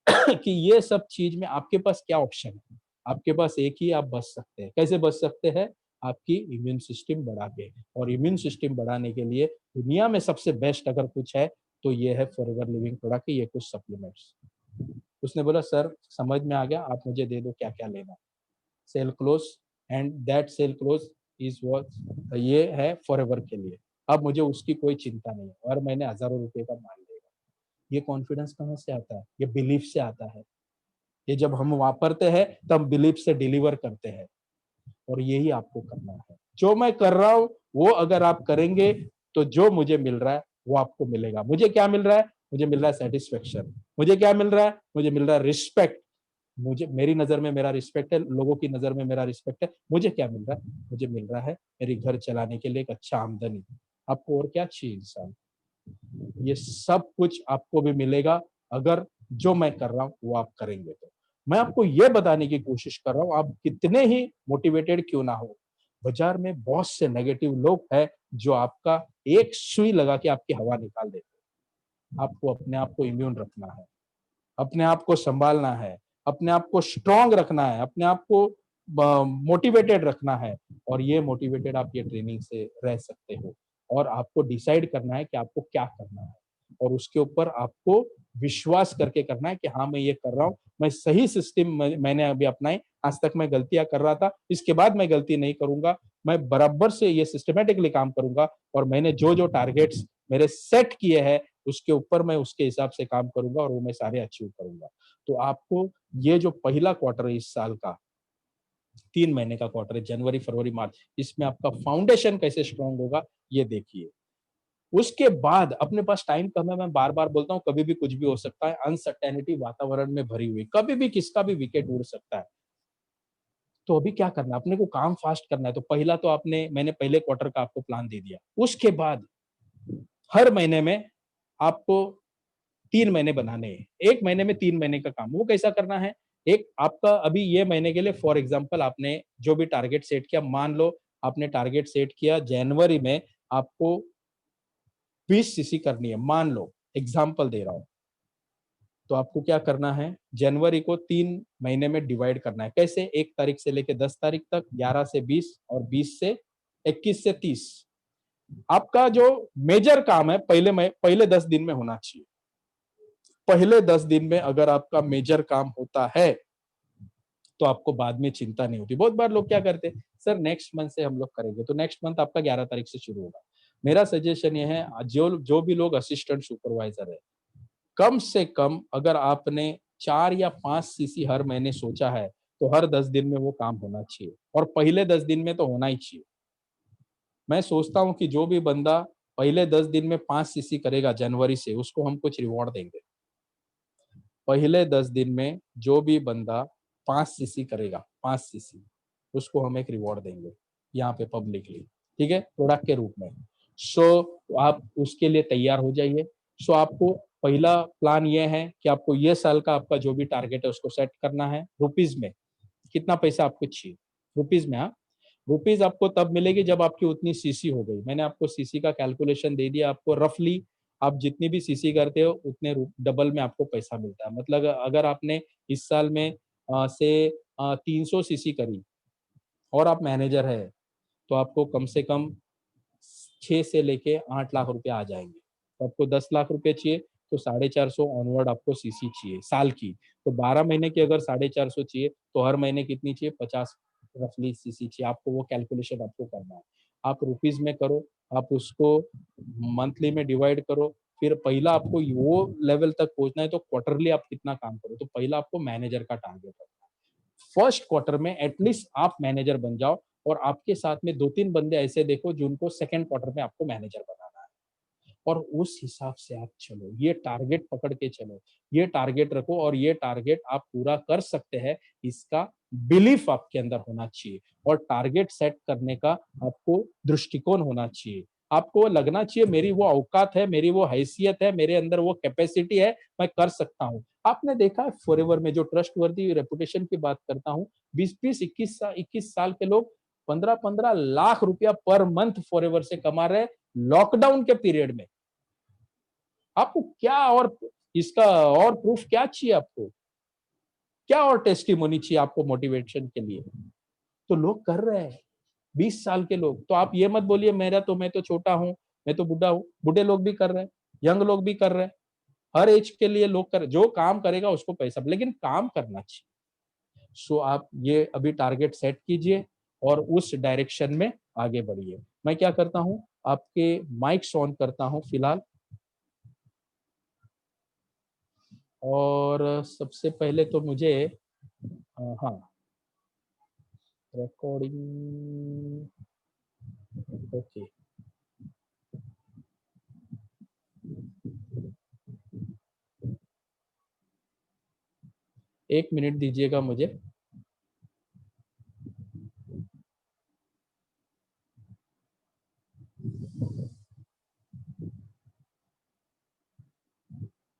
कि ये सब चीज में आपके पास क्या ऑप्शन है? आपके पास एक ही आप बच सकते हैं। कैसे बच सकते हैं? आपकी इम्यून सिस्टम बढ़ा के, और इम्यून सिस्टम बढ़ाने के लिए दुनिया में सबसे बेस्ट अगर कुछ है तो ये है फॉरएवर लिविंग प्रोडक्ट, ये कुछ सप्लीमेंट्स। उसने बोला सर समझ में आ गया, आप मुझे दे दो क्या क्या लेना है। Sale close, and that sale close is what, ये है फॉरएवर के लिए। अब मुझे उसकी कोई चिंता नहीं है, और मैंने हजारों रुपए का माल लेगा। ये कॉन्फिडेंस कहाँ से आता है? ये बिलीफ से आता है। ये जब हम वापरते हैं तब बिलीफ से डिलीवर करते हैं, और यही आपको करना है। जो मैं कर रहा हूं वो अगर आप करेंगे तो जो मुझे मिल रहा है वो आपको मिलेगा। मुझे क्या मिल रहा है? मुझे मिल रहा है सेटिस्फेक्शन। मुझे क्या मिल रहा है? मुझे मिल रहा है रिस्पेक्ट। मुझे, मेरी नजर में मेरा रिस्पेक्ट है, लोगों की नजर में मेरा रिस्पेक्ट है। मुझे क्या मिल रहा है? मुझे मिल रहा है मेरी घर चलाने के लिए एक अच्छा आमदनी। आपको और क्या चाहिए इंसान? ये सब कुछ आपको भी मिलेगा अगर जो मैं कर रहा हूं वो आप करेंगे तो। मैं आपको ये बताने की कोशिश कर रहा हूं, आप कितने ही मोटिवेटेड क्यों ना हो, बाजार में बहुत से नेगेटिव लोग हैं जो आपका एक सुई लगा के आपकी हवा निकाल देते हैं। आपको अपने आप को इम्यून रखना है, अपने आप को संभालना है, अपने आप को स्ट्रांग रखना है, अपने आप को मोटिवेटेड रखना है, और ये मोटिवेटेड आप ये ट्रेनिंग से रह सकते हो। और आपको डिसाइड करना है कि आपको क्या करना है, और उसके ऊपर आपको विश्वास करके करना है कि हाँ मैं ये कर रहा हूँ, मैं सही सिस्टम मैंने अभी अपनाई, आज तक मैं गलतियां कर रहा था, इसके बाद मैं गलती नहीं करूंगा, मैं बराबर से ये सिस्टमेटिकली काम करूंगा, और मैंने जो जो टारगेट्स मेरे सेट किए हैं उसके ऊपर मैं उसके हिसाब से काम करूंगा, और वो मैं सारे अचीव करूंगा। तो आपको ये जो पहला क्वार्टर है इस साल का, 3 महीने का क्वार्टर है, जनवरी फरवरी मार्च, इसमें आपका फाउंडेशन कैसे स्ट्रांग होगा ये देखिए। उसके बाद अपने पास टाइम कम है, मैं बार बार बोलता हूँ, कभी भी कुछ भी हो सकता है, अनसर्टेनिटी वातावरण में भरी हुई, कभी भी किसका भी विकेट उड़ सकता है। तो अभी क्या करना है? अपने को काम फास्ट करना है। तो पहला तो आपने, मैंने पहले क्वार्टर का आपको प्लान दे दिया। उसके बाद हर महीने में आपको 3 महीने बनाने हैं। 1 महीने में 3 महीने का काम, वो कैसा करना है? एक आपका अभी ये महीने के लिए फॉर एग्जांपल आपने जो भी टारगेट सेट किया, मान लो आपने टारगेट सेट किया जनवरी में आपको 20 सीसी करनी है, मान लो, एग्जांपल दे रहा हूँ। तो आपको क्या करना है? जनवरी को 3 महीने में डिवाइड करना है। कैसे? 1 तारीख से लेके 10 तारीख तक, 11 से 20, और 20 से 21 से 30। आपका जो मेजर काम है पहले 10 दिन में होना चाहिए। पहले 10 दिन में अगर आपका मेजर काम होता है तो आपको बाद में चिंता नहीं होती। बहुत बार लोग क्या करते हैं, सर नेक्स्ट मंथ से हम लोग करेंगे, तो नेक्स्ट मंथ आपका 11 तारीख से शुरू होगा। मेरा सजेशन ये है, जो जो भी लोग असिस्टेंट सुपरवाइजर है, कम से कम अगर आपने 4 या 5 सीसी हर महीने सोचा है, तो हर 10 दिन में वो काम होना चाहिए, और पहले 10 दिन में तो होना ही चाहिए। मैं सोचता हूँ कि जो भी बंदा पहले 10 दिन में 5 सीसी करेगा जनवरी से, उसको हम कुछ रिवॉर्ड देंगे। पहले 10 दिन में जो भी बंदा 5 सीसी करेगा, 5 सीसी, उसको हम एक रिवॉर्ड देंगे यहाँ पे पब्लिकली, ठीक है, प्रोडक्ट के रूप में। आप उसके लिए तैयार हो जाइए। आपको पहला प्लान ये है कि आपको ये साल का आपका जो भी टारगेट है उसको सेट करना है रुपीज में। कितना पैसा आपको चाहिए रुपीज में? हाँ, रुपीज आपको तब मिलेगी जब आपकी उतनी सीसी हो गई। मैंने आपको सीसी का कैलकुलेशन दे दिया आपको, रफली आप जितनी भी सीसी करते हो उतने डबल में आपको पैसा मिलता है। मतलब अगर आपने इस साल में से 300 सीसी करी और आप मैनेजर है, तो आपको कम से कम 6 से लेके 8 लाख रुपए आ जाएँगे। तो आपको 10 लाख रुपए चाहिए, तो 450 ऑनवर्ड आपको सीसी चाहिए साल की। तो 12 महीने की अगर 450 चाहिए, तो हर महीने कितनी चाहिए? 50 रफली सीसी चाहिए। आपको वो कैलकुलेशन आपको करना है। आप रुपीज़ में करो, आप उसको मंथली में डिवाइड करो, फिर पहिला आपको वो लेवल तक पहुँचना है तो क्वार्टरली आप कितना काम करो। तो पहिला आपको मैनेजर का टारगेट रखना है। फर्स्ट क्वार्टर में एटलीस्ट आप मैनेजर बन जाओ और आपके साथ में 2-3 बंदे ऐसे देखो जिनको सेकंड क्वार्टर में आपको मैनेजर बनाना है। और उस हिसाब से आप चलो, ये टारगेट पकड़ के चलो, ये टारगेट रखो और ये टारगेट आप पूरा कर सकते हैं, इसका बिलीफ आपके अंदर होना चाहिए और टारगेट सेट करने का आपको दृष्टिकोण होना चाहिए। आपको लगना चाहिए मेरी वो औकात है, मेरी वो हैसियत है, मेरे अंदर वो कैपेसिटी है, मैं कर सकता हूँ। आपने देखा है फॉरएवर में जो ट्रस्टवर्दी रेपुटेशन की बात करता हूँ, 20-20, 21 साल के लोग 15-15 लाख रुपया पर मंथ फॉरएवर से कमा रहे हैं, लॉकडाउन के पीरियड में। आपको क्या और इसका और प्रूफ क्या चाहिए आपको? क्या और टेस्टिमोनी चाहिए आपको मोटिवेशन के लिए? तो लोग कर रहे हैं, 20 साल के लोग। तो आप ये मत बोलिए मैं तो छोटा हूँ, मैं तो बुड्ढा हूँ। बूढ़े लोग भी कर रहे हैं, यंग लोग भी कर रहे हैं। हर ऐज के लिए लोग कर जो काम करेगा उसको पैसा लेकिन काम करना चाहिए। सो आप ये अभी टारगेट सेट कीजिए और उस डायरेक्शन में आगे बढ़िए। मैं क्या करता हूँ, आपके माइक्स ऑन करता हूँ फिलहाल और सबसे पहले तो मुझे हाँ, रिकॉर्डिंग ओके, 1 मिनट दीजिएगा मुझे।